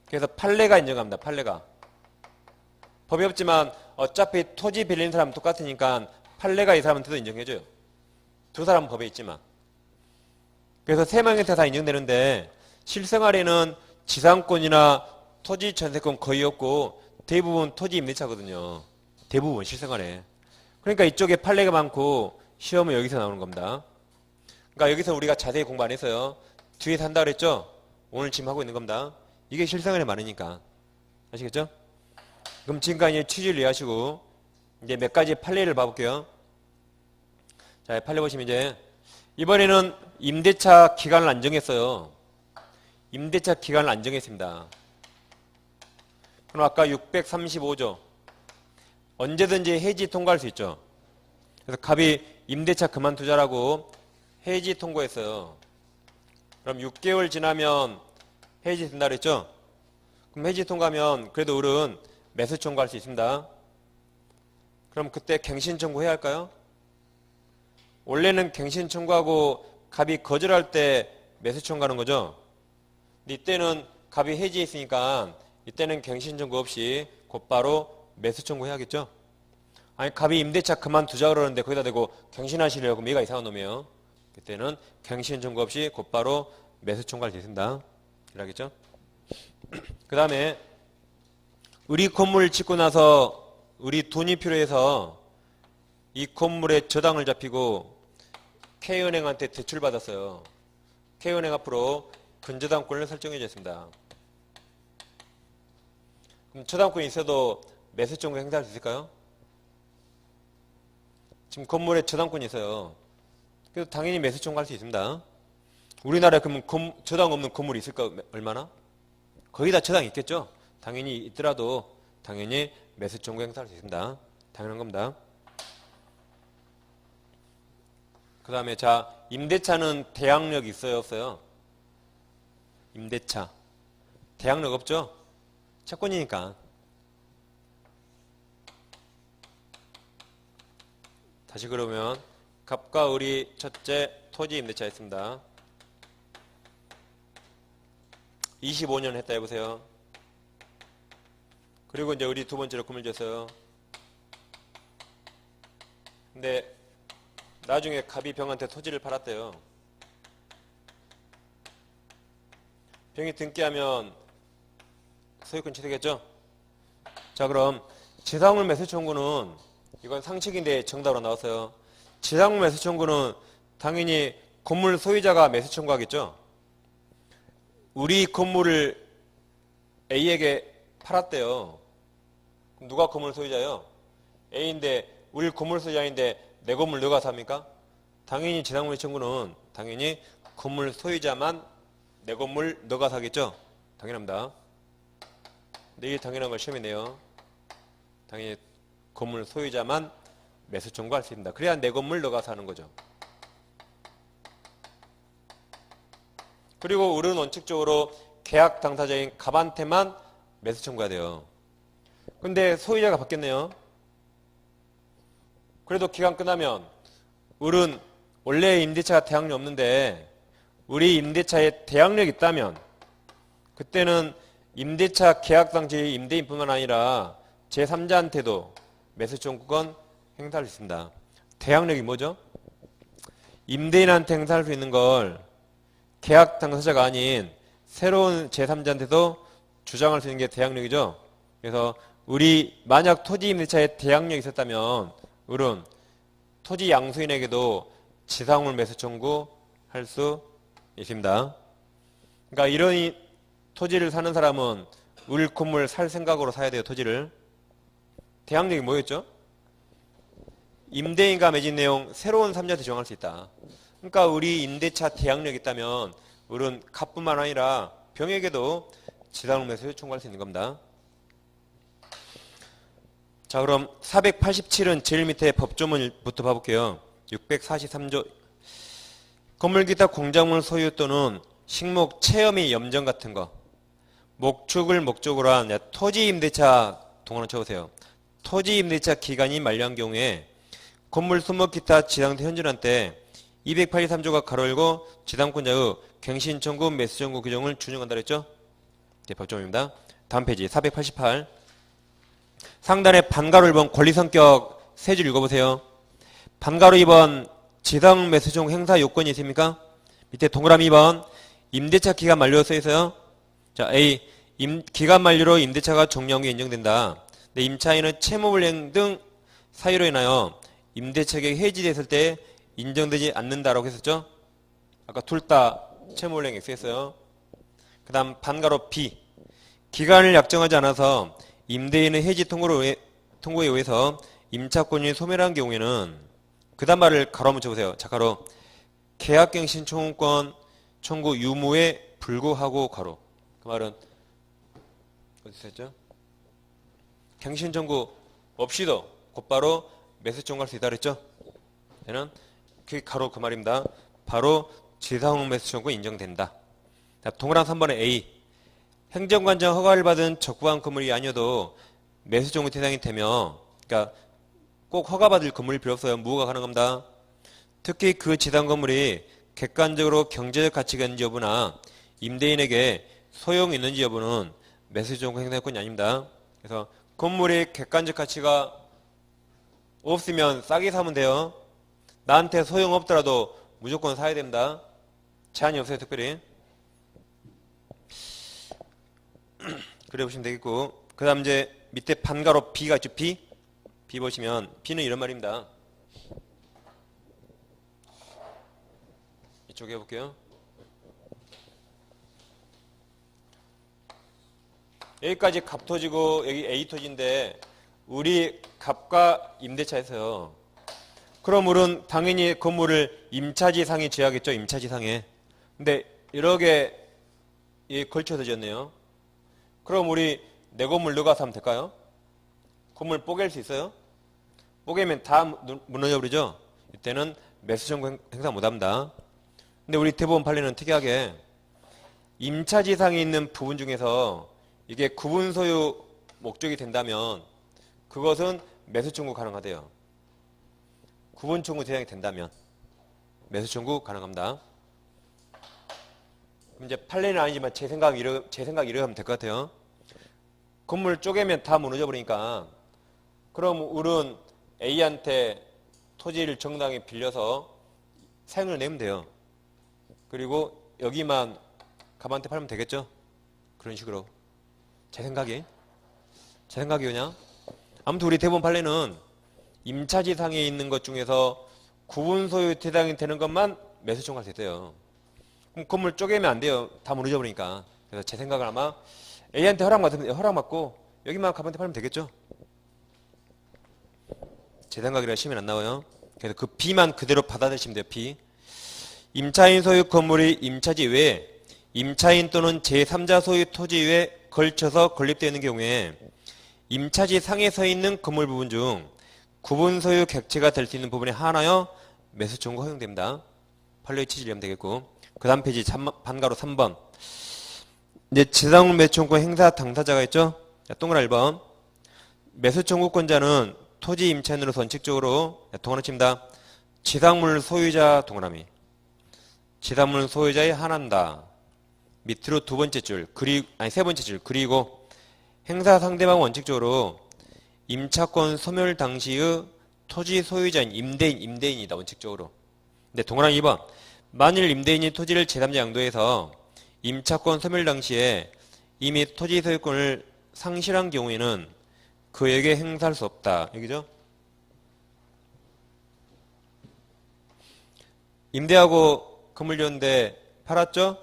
Speaker 1: 그래서 판례가 인정합니다. 판례가. 법이 없지만 어차피 토지 빌린 사람은 똑같으니까 판례가 이 사람한테도 인정해줘요. 두 사람은 법에 있지만. 그래서 세 명한테 다 인정되는데 실생활에는 지상권이나 토지 전세권 거의 없고 대부분 토지 임대차거든요. 대부분 실생활에. 그러니까 이쪽에 판례가 많고 시험은 여기서 나오는 겁니다. 그러니까 여기서 우리가 자세히 공부 안 해서요. 뒤에서 한다 그랬죠? 오늘 지금 하고 있는 겁니다. 이게 실생활에 많으니까. 아시겠죠? 그럼 지금까지 취지를 이해하시고 이제 몇 가지 판례를 봐볼게요. 자, 판례 보시면 이제 이번에는 임대차 기간을 안 정했어요. 임대차 기간을 안 정했습니다. 그럼 아까 635조 언제든지 해지 통과할 수 있죠. 그래서 갑이 임대차 그만두자라고 해지 통고했어요. 그럼 6개월 지나면 해지 된다 그랬죠? 그럼 해지 통과하면 그래도 을은 매수 청구할 수 있습니다. 그럼 그때 갱신 청구해야 할까요? 원래는 갱신 청구하고 갑이 거절할 때 매수 청구하는 거죠. 근데 이때는 갑이 해지했으니까 이때는 갱신 청구 없이 곧바로 매수 청구해야겠죠? 아니 갑이 임대차 그만두자 그러는데 거기다 대고 갱신하시려고 그럼 얘가 이상한 놈이에요. 그때는 갱신 청구 없이 곧바로 매수 청구할 수 있습니다. 이해하겠죠? 그 다음에 우리 건물 짓고 나서 우리 돈이 필요해서 이 건물에 저당을 잡히고 K은행한테 대출받았어요. K은행 앞으로 근저당권을 설정해 줬습니다. 그럼 저당권이 있어도 매수 청구 행사할 수 있을까요? 지금 건물에 저당권이 있어요. 그래서 당연히 매수 청구할 수 있습니다. 우리나라에 그러면 저당 없는 건물이 있을까? 얼마나? 거의 다 저당이 있겠죠? 당연히 있더라도 당연히 매수 청구 행사할 수 있습니다. 당연한 겁니다. 그 다음에 자 임대차는 대항력이 있어요 없어요? 임대차 대항력 없죠? 채권이니까. 다시 그러면 갑과 을이 첫째 토지 임대차 했습니다. 25년 했다 해보세요. 그리고 이제 을이 두 번째로 금을 줬어요. 근데 나중에 갑이 병한테 토지를 팔았대요. 병이 등기하면 소유권 취득했죠? 자, 그럼 지상물 매수 청구는 이건 상식인데 정답으로 나왔어요. 지상물 매수 청구는 당연히 건물 소유자가 매수 청구하겠죠? 우리 건물을 A에게 팔았대요. 그럼 누가 건물 소유자예요? A인데 우리 건물 소유자인데 내 건물 누가 삽니까? 당연히 지상물 청구는 당연히 건물 소유자만 내 건물 너가 사겠죠? 당연합니다. 근데 이게 당연한 걸 시험에 내요. 당연히 건물 소유자만 매수 청구할 수 있습니다. 그래야 내 건물 너가 사는 거죠. 그리고 우리는 원칙적으로 계약 당사자인 갑한테만 매수 청구해야 돼요. 근데 소유자가 바뀌었네요. 그래도 기간 끝나면 우리는 원래 임대차가 대항력이 없는데 우리 임대차에 대항력이 있다면 그때는 임대차 계약 당시 임대인뿐만 아니라 제3자한테도 매수 청구권 행사할 수 있습니다. 대항력이 뭐죠? 임대인한테 행사할 수 있는 걸 계약 당사자가 아닌 새로운 제3자한테도 주장할 수 있는 게 대항력이죠. 그래서 우리 만약 토지 임대차에 대항력이 있었다면 우리는 토지 양수인에게도 지상물 매수 청구할 수 있습니다. 그러니까 이런 토지를 사는 사람은 우리 건물 살 생각으로 사야 돼요. 토지를. 대항력이 뭐였죠? 임대인과 맺은 내용 새로운 3자한테 정할 수 있다. 그러니까 우리 임대차 대항력이 있다면 우리는 갑뿐만 아니라 병에게도 지상물 매수 청구할 수 있는 겁니다. 자, 그럼 487은 제일 밑에 법조문부터 봐볼게요. 643조 건물 기타 공작물 소유 또는 식목 체험이 염전 같은 거 목축을 목적으로 한 토지 임대차 동원을 쳐보세요. 토지 임대차 기간이 만료한 경우에 건물 수목 기타 지상대 현존한 때 283조가 가로열고 지상권자의 갱신 청구 매수 청구 규정을 준용한다 그랬죠? 네, 법조문입니다. 다음 페이지 488 상단에 반가로 1번 권리성격 세 줄 읽어보세요. 반가로 2번 지상 매수 청구 행사 요건이 있습니까? 밑에 동그라미 2번 임대차 기간 만료로 써 있어요. 자, A 기간 만료로 임대차가 종료한 게 인정된다. 근데 임차인은 채무불이행 등 사유로 인하여 임대차계획이 해지됐을 때 인정되지 않는다라고 했었죠. 아까 둘 다 채무불이행에 쓰였어요. 그 다음 반가로 B 기간을 약정하지 않아서 임대인의 해지 통고에 의해서 임차권이 소멸한 경우에는 그 다음 말을 가로 한번 쳐보세요. 자, 가로 계약갱신 청구권 청구 유무에 불구하고 가로. 그 말은 어디서 했죠? 갱신 청구 없이도 곧바로 매수 청구할 수 있다 그랬죠? 얘는 그 가로 그 말입니다. 바로 지상 매수 청구 인정된다. 자, 동그란 3번의 A 행정관청 허가를 받은 적부한 건물이 아니어도 매수 청구 대상이 되며 그러니까 꼭 허가받을 건물이 필요 없어요. 무허가 가능합니다. 특히 그 지상 건물이 객관적으로 경제적 가치가 있는지 여부나 임대인에게 소용이 있는지 여부는 매수 청구 행사권이 아닙니다. 그래서 건물이 객관적 가치가 없으면 싸게 사면 돼요. 나한테 소용없더라도 무조건 사야 됩니다. 제한이 없어요. 특별히. 그래 보시면 되겠고 그 다음 이제 밑에 반가로 B가 있죠. B 보시면 B는 이런 말입니다. 이쪽에 해볼게요. 여기까지 갑토지고 여기 A토지인데 우리 갑과 임대차에서요. 그럼 우리는 당연히 건물을 임차지상에 지어야겠죠. 임차지상에. 근데 여러 개 걸쳐서 지었네요. 그럼 우리 내 건물 누가 사면 될까요? 건물 뽀갤 수 있어요? 뽀개면 다 무너져버리죠? 이때는 매수 청구 행사 못합니다. 근데 우리 대법원 판례는 특이하게 임차지상에 있는 부분 중에서 이게 구분 소유 목적이 된다면 그것은 매수 청구 가능하대요. 구분 청구 대상이 된다면 매수 청구 가능합니다. 그럼 이제 판례는 아니지만 제 생각 이렇게 하면 될 것 같아요. 건물 쪼개면 다 무너져 버리니까 그럼 우리는 A한테 토지를 정당히 빌려서 사용을 내면 돼요. 그리고 여기만 갑한테 팔면 되겠죠? 그런 식으로. 제 생각이 그냥. 아무튼 우리 대부분 판례는 임차지상에 있는 것 중에서 구분 소유 대상이 되는 것만 매수 청구할 수 있어요. 그럼 건물 쪼개면 안 돼요. 다 무너져 버리니까. 그래서 제 생각은 아마 A한테 허락받고 여기만 갑한테 팔면 되겠죠? 제 생각이라 시면 안 나와요. 그래서 그 B만 그대로 받아들이시면 돼요. B. 임차인 소유 건물이 임차지 외에 임차인 또는 제3자 소유 토지 위에 걸쳐서 건립되어 있는 경우에 임차지 상에 서 있는 건물 부분 중 구분 소유 객체가 될 수 있는 부분에 한하여 매수 청구가 허용됩니다. 판례의 취지를 이해하면 되겠고, 그 다음 페이지 반가로 3번. 이제 지상물 매수 청구 행사 당사자가 있죠? 자, 동그라미 1번. 매수 청구권자는 토지 임차인으로서 원칙적으로 동그라미 칩니다. 지상물 소유자 동그라미. 지상물 소유자에 한한다. 밑으로 두 번째 줄, 세 번째 줄, 그리고 행사 상대방 원칙적으로 임차권 소멸 당시의 토지 소유자인 임대인이다, 원칙적으로. 근데 동그라미 2번. 만일 임대인이 토지를 제3자 양도해서 임차권 소멸 당시에 이미 토지 소유권을 상실한 경우에는 그에게 행사할 수 없다. 여기죠? 임대하고 건물 줬는데 팔았죠?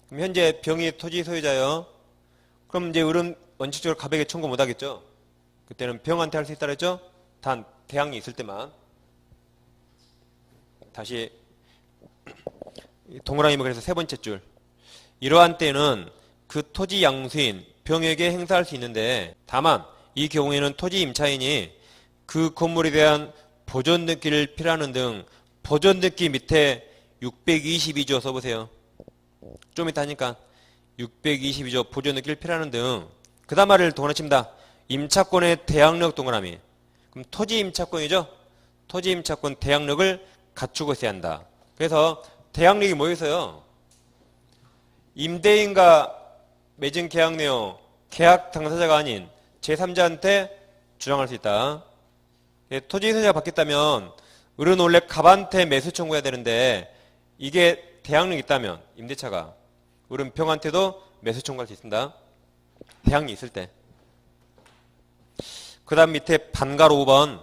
Speaker 1: 그럼 현재 병이 토지 소유자요. 그럼 이제 을은 원칙적으로 갑에게 청구 못 하겠죠? 그때는 병한테 할 수 있다 그랬죠? 단 대항이 있을 때만. 다시 동그라미 그래서 세 번째 줄. 이러한 때는 그 토지 양수인 병에게 행사할 수 있는데, 다만 이 경우에는 토지 임차인이 그 건물에 대한 보존 등기를 필요하는 등 보존 등기 밑에 622조 써보세요. 좀 이따 하니까 622조 보존 등기를 필요하는 등 그 다음 말을 동그라미 칩니다. 임차권의 대항력 동그라미. 그럼 토지 임차권이죠? 토지 임차권 대항력을 갖추고 있어야 한다. 그래서 대항력이 뭐였어요? 임대인과 맺은 계약 내용, 계약 당사자가 아닌 제3자한테 주장할 수 있다. 토지 소유자가 바뀌었다면 을은 원래 갑한테 매수 청구해야 되는데 이게 대항력이 있다면 임대차가 을은 병한테도 매수 청구할 수 있습니다. 대항력이 있을 때. 그 다음 밑에 반가로 5번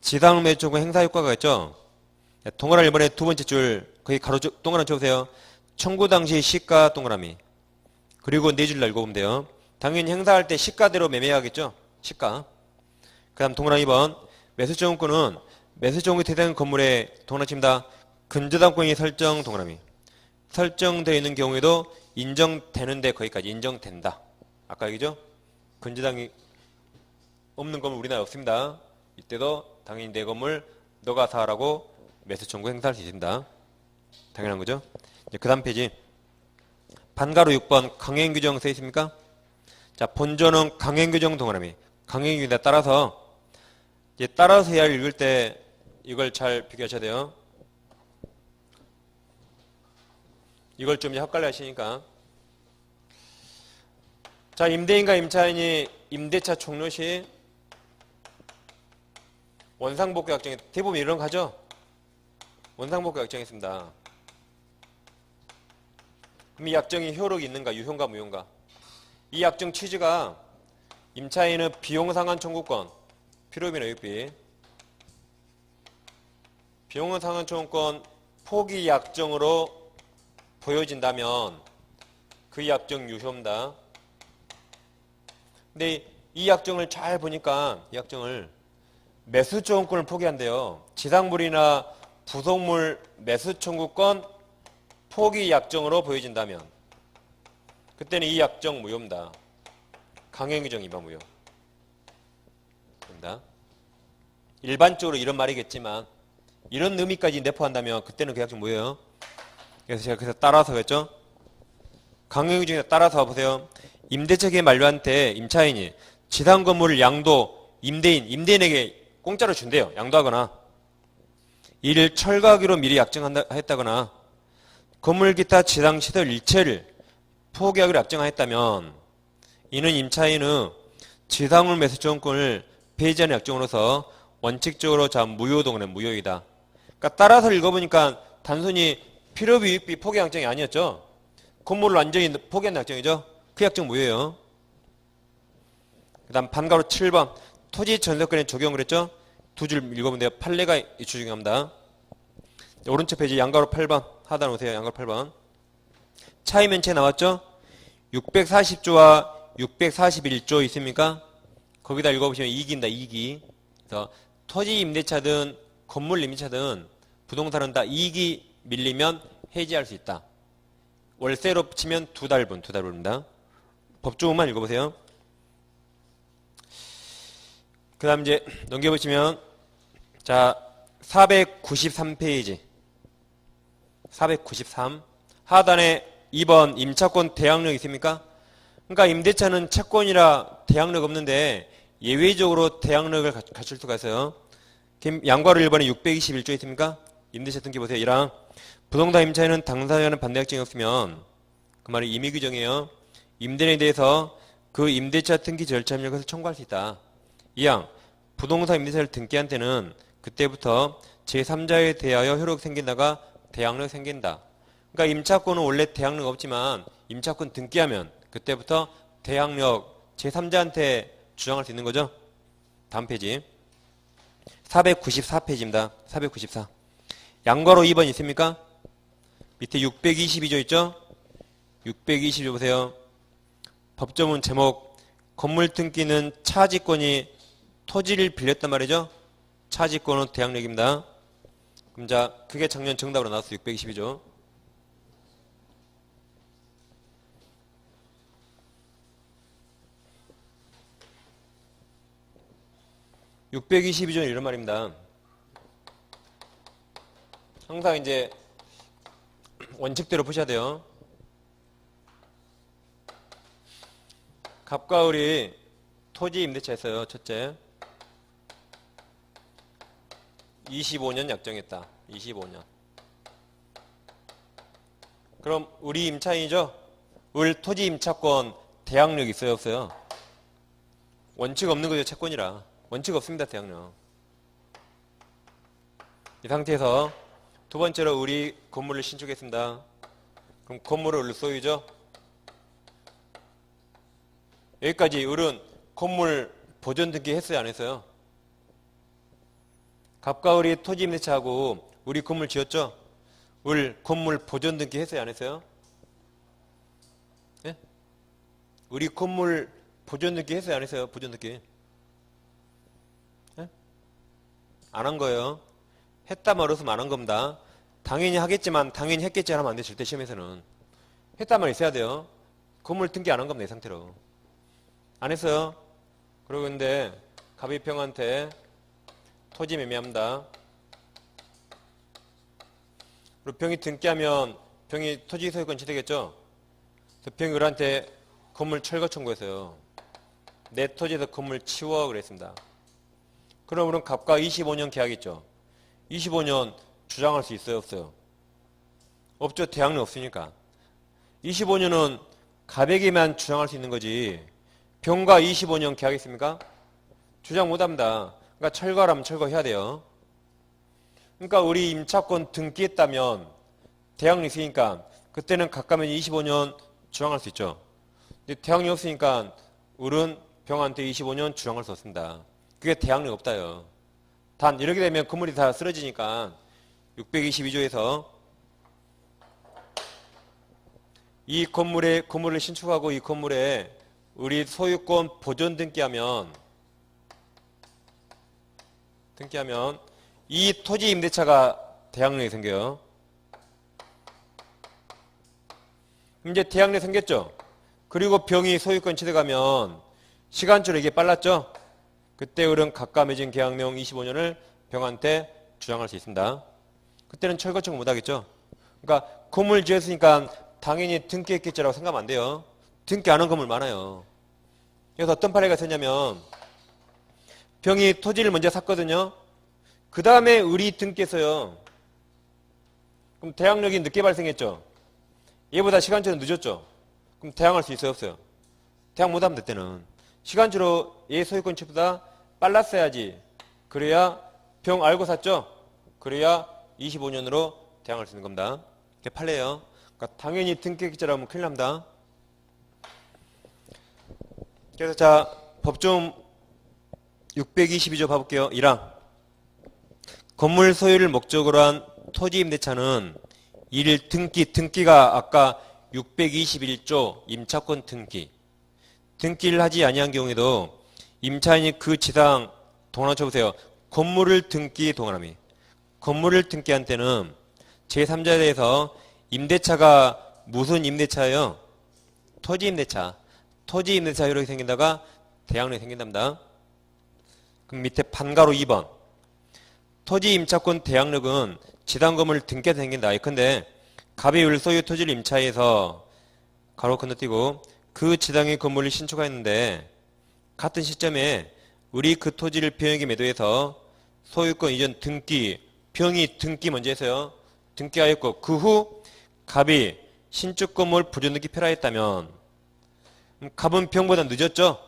Speaker 1: 지상물 매수 청구 행사 효과가 있죠. 동그라미 1번에 두 번째 줄 거기 가로 동그라미 쳐보세요. 청구 당시 시가 동그라미. 그리고 네 줄 읽어보면 돼요. 당연히 행사할 때 시가대로 매매하겠죠. 시가. 그 다음 동그라미 2번 매수 청구권은 매수 청구 대상 건물에 동그라미 칩니다. 근저당권이 설정 동그라미. 설정되어 있는 경우에도 인정되는데 거기까지 인정된다. 아까 얘기죠? 근저당이 없는 건물 우리나라에 없습니다. 이때도 당연히 내 건물 너가 사라고 매수 청구 행사할 수 있습니다. 당연한 거죠? 그 다음 페이지 반가로 6번 강행 규정 써 있습니까? 자, 본전은 강행 규정 동그라미. 강행 규정에 따라서 해야 읽을 때 이걸 잘 비교하셔야 돼요. 이걸 좀 헷갈려 하시니까. 자, 임대인과 임차인이 임대차 종료 시 원상복구 약정에 대부분 이런 거 하죠? 원상복구 약정이 있습니다. 그럼 이 약정이 효력이 있는가, 유효인가, 무효인가? 이 약정 취지가 임차인은 비용상환 청구권, 필요비나 유익비, 비용상환 청구권 포기 약정으로 보여진다면 그 약정 유효입니다. 근데 이 약정을 잘 보니까 이 약정을 매수 청구권을 포기한대요. 지상물이나 부속물 매수 청구권 포기 약정으로 보여진다면 그때는 이 약정 무효입니다. 강행 규정 위반 무효. 입니다. 일반적으로 이런 말이겠지만 이런 의미까지 내포한다면 그때는 그 약정 무효예요. 그래서 제가 그래서 따라서 했죠. 강행 규정에 따라서 보세요. 임대차 계획 만료한 때 임차인이 지상 건물을 양도 임대인에게 공짜로 준대요. 양도하거나 이를 철거하기로 미리 약정했다거나 건물 기타 지상 시설 일체를 포기하기로 약정하였다면 이는 임차인의 지상물 매수 청구권을 폐지하는 약정으로서 원칙적으로 무효동은 무효이다. 그러니까 따라서 읽어보니까 단순히 필요비 유익비 포기 약정이 아니었죠. 건물을 완전히 포기한 약정이죠. 그 약정 뭐예요? 그 다음 반가로 7번 토지 전세권에 적용을 했죠. 두 줄 읽어보면 돼요. 판례가 이추 중요합니다. 오른쪽 페이지 양가로 8번 하단 오세요. 양가로 8번 차이 면체 나왔죠. 640조와 641조 있습니까? 거기다 읽어보시면 2기입니다. 2기. 그래서 토지 임대차든 건물 임대차든 부동산은 다 2기 밀리면 해지할 수 있다. 월세로 치면 두 달분입니다. 법조문만 읽어보세요. 그 다음 이제 넘겨보시면 자 493페이지 493 하단에 2번 임차권 대항력 있습니까? 그러니까 임대차는 채권이라 대항력 없는데 예외적으로 대항력을 갖출 수가 있어요. 양괄호 1번에 621조 있습니까? 임대차 등기 보세요. 1항 부동산 임차에는 당사자는 반대 약정이 없으면 그 말이 임의 규정이에요. 임대인에 대해서 그 임대차 등기 절차 협력을 것을 청구할 수 있다. 2항 부동산 임대차를 등기한 때는 그때부터 제3자에 대하여 효력이 생긴다가 대항력이 생긴다. 그러니까 임차권은 원래 대항력 없지만 임차권 등기하면 그때부터 대항력 제3자한테 주장할 수 있는 거죠. 다음 페이지 494페이지입니다. 494 양괄호 2번 있습니까? 밑에 622조 있죠? 622조 보세요. 법조문 제목 건물 등기는 차지권이 토지를 빌렸단 말이죠. 차지권은 대항력입니다. 그럼 자 그게 작년 정답으로 나왔어요. 622조 622조는 이런 말입니다. 항상 이제 원칙대로 푸셔야 돼요. 갑과 을이 토지 임대차였어요. 첫째 25년 약정했다. 25년. 그럼 우리 임차인이죠? 을 토지 임차권 대항력 있어요? 없어요? 원칙 없는 거죠. 채권이라. 원칙 없습니다. 대항력. 이 상태에서 두 번째로 우리 건물을 신축했습니다. 그럼 건물을 을 소유죠? 여기까지 을은 건물 보존 등기 했어요? 안 했어요? 갑과 을이 토지 임대차하고 우리 건물 지었죠? 을 건물 보존 등기 했어요? 안 했어요? 예? 우리 건물 보존 등기 했어요? 안 했어요? 보존 등기. 예? 안 한 거예요. 했다 말없으면 안 한 겁니다. 당연히 하겠지만 당연히 했겠지 하면 안 돼. 절대 시험에서는. 했다 말 있어야 돼요. 건물 등기 안 한 겁니다. 이 상태로. 안 했어요. 그러고 있는데 갑이 병한테 토지 매매합니다. 그리고 병이 등기하면 병이 토지 소유권 취득했죠. 그래서 병이 을한테 건물 철거 청구했어요. 내 토지에서 건물 치워 그랬습니다. 그럼 우리는 갑과 25년 계약 있죠. 25년 주장할 수 있어요? 없어요? 없죠. 대항력 없으니까. 25년은 갑에게만 주장할 수 있는 거지 병과 25년 계약 있습니까? 주장 못합니다. 그러니까 철거하라면 철거해야 돼요. 그러니까 우리 임차권 등기했다면 대항력이 있으니까 그때는 갑가면 25년 주장할 수 있죠. 근데 대항력이 없으니까 을은 병한테 25년 주장할 수 없습니다. 그게 대항력 없다요. 단 이렇게 되면 건물이 다 쓰러지니까 622조에서 이 건물을 신축하고 이 건물에 우리 소유권 보존 등기하면 이 토지 임대차가 대항력이 생겨요. 이제 대항력이 생겼죠. 그리고 병이 소유권 취득하면 시간적으로 이게 빨랐죠. 그때 을은 갑과 맺은 계약내용 25년을 병한테 주장할 수 있습니다. 그때는 철거 청구 못하겠죠. 그러니까 건물 지었으니까 당연히 등기했겠지라고 생각하면 안 돼요. 등기 안 한 건물 많아요. 그래서 어떤 판례가 있었냐면 병이 토지를 먼저 샀거든요. 그 다음에 을이 등기했어요. 그럼 대항력이 늦게 발생했죠. 얘보다 시간적으로 늦었죠. 그럼 대항할 수 있어요? 없어요? 대항 못하면 그때는 시간적으로 얘 소유권 취득보다 빨랐어야지. 그래야 병 알고 샀죠. 그래야 25년으로 대항할 수 있는 겁니다. 이게 판례예요. 그러니까 당연히 등기일자라면 큰일 납니다. 그래서 자, 법좀 622조 봐볼게요. 1항. 건물 소유를 목적으로 한 토지 임대차는 일일 등기가 아까 621조 임차권 등기. 등기를 하지 아니한 경우에도 임차인이 그 지당 동원한 쳐보세요. 건물을 등기 동원함이. 건물을 등기한 때는 제3자에 대해서 임대차가 무슨 임대차예요? 토지 임대차. 토지 임대차 이렇게 생긴다가 대항력이 생긴답니다. 그럼 밑에 판가로 2번. 토지 임차권 대항력은 지당 건물을 등기해서 생긴다. 예컨대 갑이 을소유 토지를 임차해서 가로 건너뛰고 그 지당의 건물을 신축하였는데 같은 시점에 우리 그 토지를 병에게 매도해서 소유권 이전 등기, 병이 등기 먼저 해서요. 등기하였고 그 후 갑이 신축 건물 부존 등기 필요했다면 갑은 병보다 늦었죠.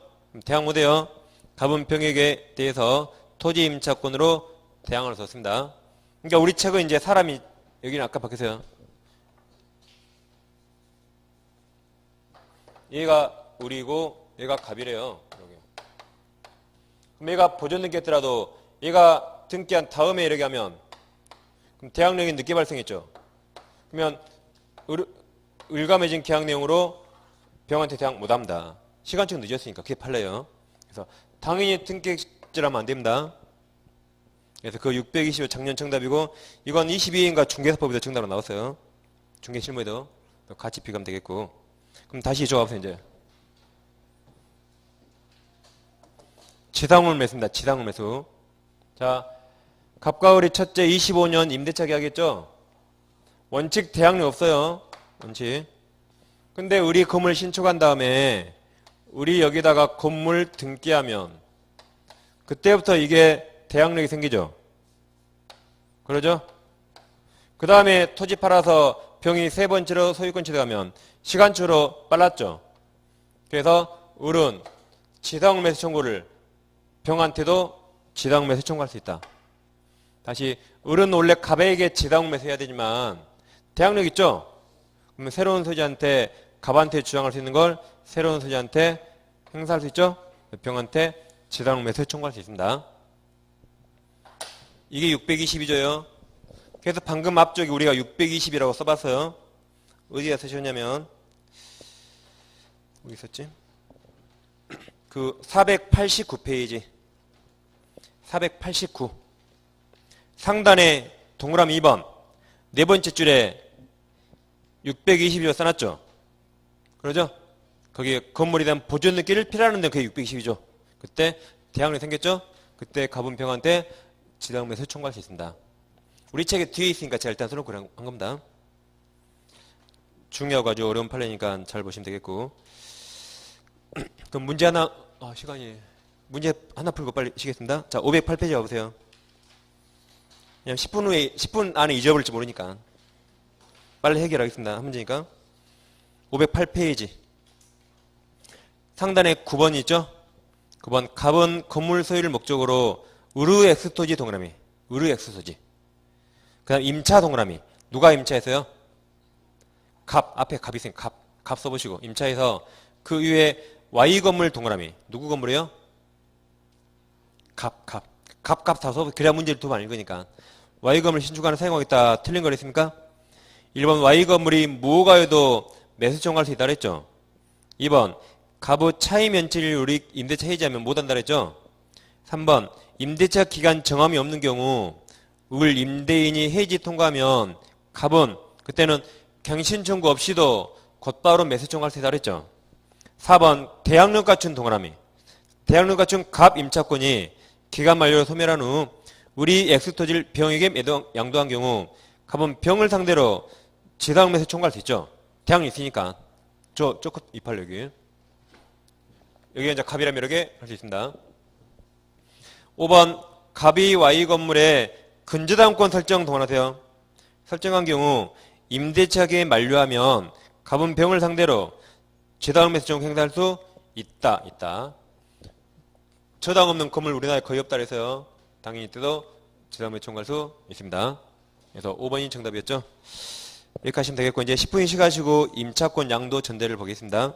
Speaker 1: 대항 못해요. 갑은 병에게 대해서 토지 임차권으로 대항을 썼습니다. 그러니까 우리 책은 이제 사람이 여기는 아까 바뀌었어요. 얘가 우리고 얘가 갑이래요. 여기. 그럼 얘가 보존 등기했더라도 얘가 등기한 다음에 이렇게 하면 그럼 대항력이 늦게 발생했죠. 그러면 을감해진 계약 내용으로 병한테 대항 못합니다. 시간적 늦었으니까 그게 판례예요. 그래서 당연히 등기일자라면 안 됩니다. 그래서 그 620이 작년 정답이고 이건 22인가 중개사법에도 정답으로 나왔어요. 중개실무에도 같이 비교하면 되겠고. 그럼 다시 조합해서 이제 지당물 매수입니다. 지당물 매수. 자, 갑과 을이 첫째 25년 임대차 계약했죠. 원칙 대항력 없어요. 원칙. 근데 우리 건물 신축한 다음에 우리 여기다가 건물 등기하면 그때부터 이게 대항력이 생기죠. 그러죠? 그 다음에 토지 팔아서 병이 세 번째로 소유권 취득하면 시간초로 빨랐죠. 그래서 을은 지당 매수 청구를 병한테도 지당 매수 청구할 수 있다. 다시 을은 원래 갑에게 지당 매수해야 되지만 대항력 있죠? 그러면 새로운 소지한테 갑한테 주장할 수 있는 걸 새로운 소지한테 행사할 수 있죠? 병한테 지당 매수 청구할 수 있습니다. 이게 622조예요. 그래서 방금 앞쪽에 우리가 620이라고 써봤어요. 어디에 쓰셨냐면 어디 있었지? 그 489페이지 489 상단에 동그라미 2번 네 번째 줄에 622조 써놨죠. 그러죠? 거기에 건물에 대한 보존 등기를 필요하는데 그게 622조. 그때 대항력이 생겼죠? 그때 갑은 병한테 지당 매수 청구할 수 있습니다. 우리 책에 뒤에 있으니까 제가 일단 써놓고 한 겁니다. 중요하고 아주 어려운 판례니까 잘 보시면 되겠고. 그럼 문제 하나, 시간이. 문제 하나 풀고 빨리 쉬겠습니다. 자, 508페이지 와보세요. 그냥 10분 안에 잊어버릴지 모르니까. 빨리 해결하겠습니다. 한 문제니까. 508페이지. 상단에 9번 있죠? 9번. 갑은 건물 소유를 목적으로 의류 엑스토지 동그라미. 의류 엑스토지. 그 다음 임차 동그라미. 누가 임차했어요? 갑. 앞에 갑이 있으니까 갑. 갑 써보시고. 임차해서 그 위에 Y 건물 동그라미. 누구 건물이에요? 갑. 갑 다 써보세요. 그래야 문제를 두 번 읽으니까. Y 건물 신축하는 사용하겠다. 틀린 거 있습니까? 1번 Y 건물이 무허가여도 매수 청구할 수 있다 그랬죠. 2번 갑의 차임 면치를 우리 임대차 해지하면 못한다 그랬죠. 3번 임대차 기간 정함이 없는 경우 을 임대인이 해지 통과하면 갑은 그때는 갱신 청구 없이도 곧바로 매수 청구할 수 있다 그랬죠. 4번 대항력 갖춘 동그라미. 대항력 갖춘 갑 임차권이 기간 만료로 소멸한 후 우리 엑스토지를 병에게 양도한 경우 갑은 병을 상대로 지당 매수 청구할 수 있죠. 대항력 있으니까. 조금 이팔 여기 이제 갑이라면 이렇게 할 수 있습니다. 5번 갑이 Y 건물에 근저당권 설정 동원하세요. 설정한 경우 임대차 기간이 만료하면 갑은 병을 상대로 지당 매수 청구 행사할 수 있다. 저당 없는 건물 우리나라에 거의 없다 그래서요. 당연히 이때도 지당 매수 청구할 수 있습니다. 그래서 5번이 정답이었죠. 이렇게 하시면 되겠고 이제 10분 쉬가지고 임차권 양도 전대를 보겠습니다.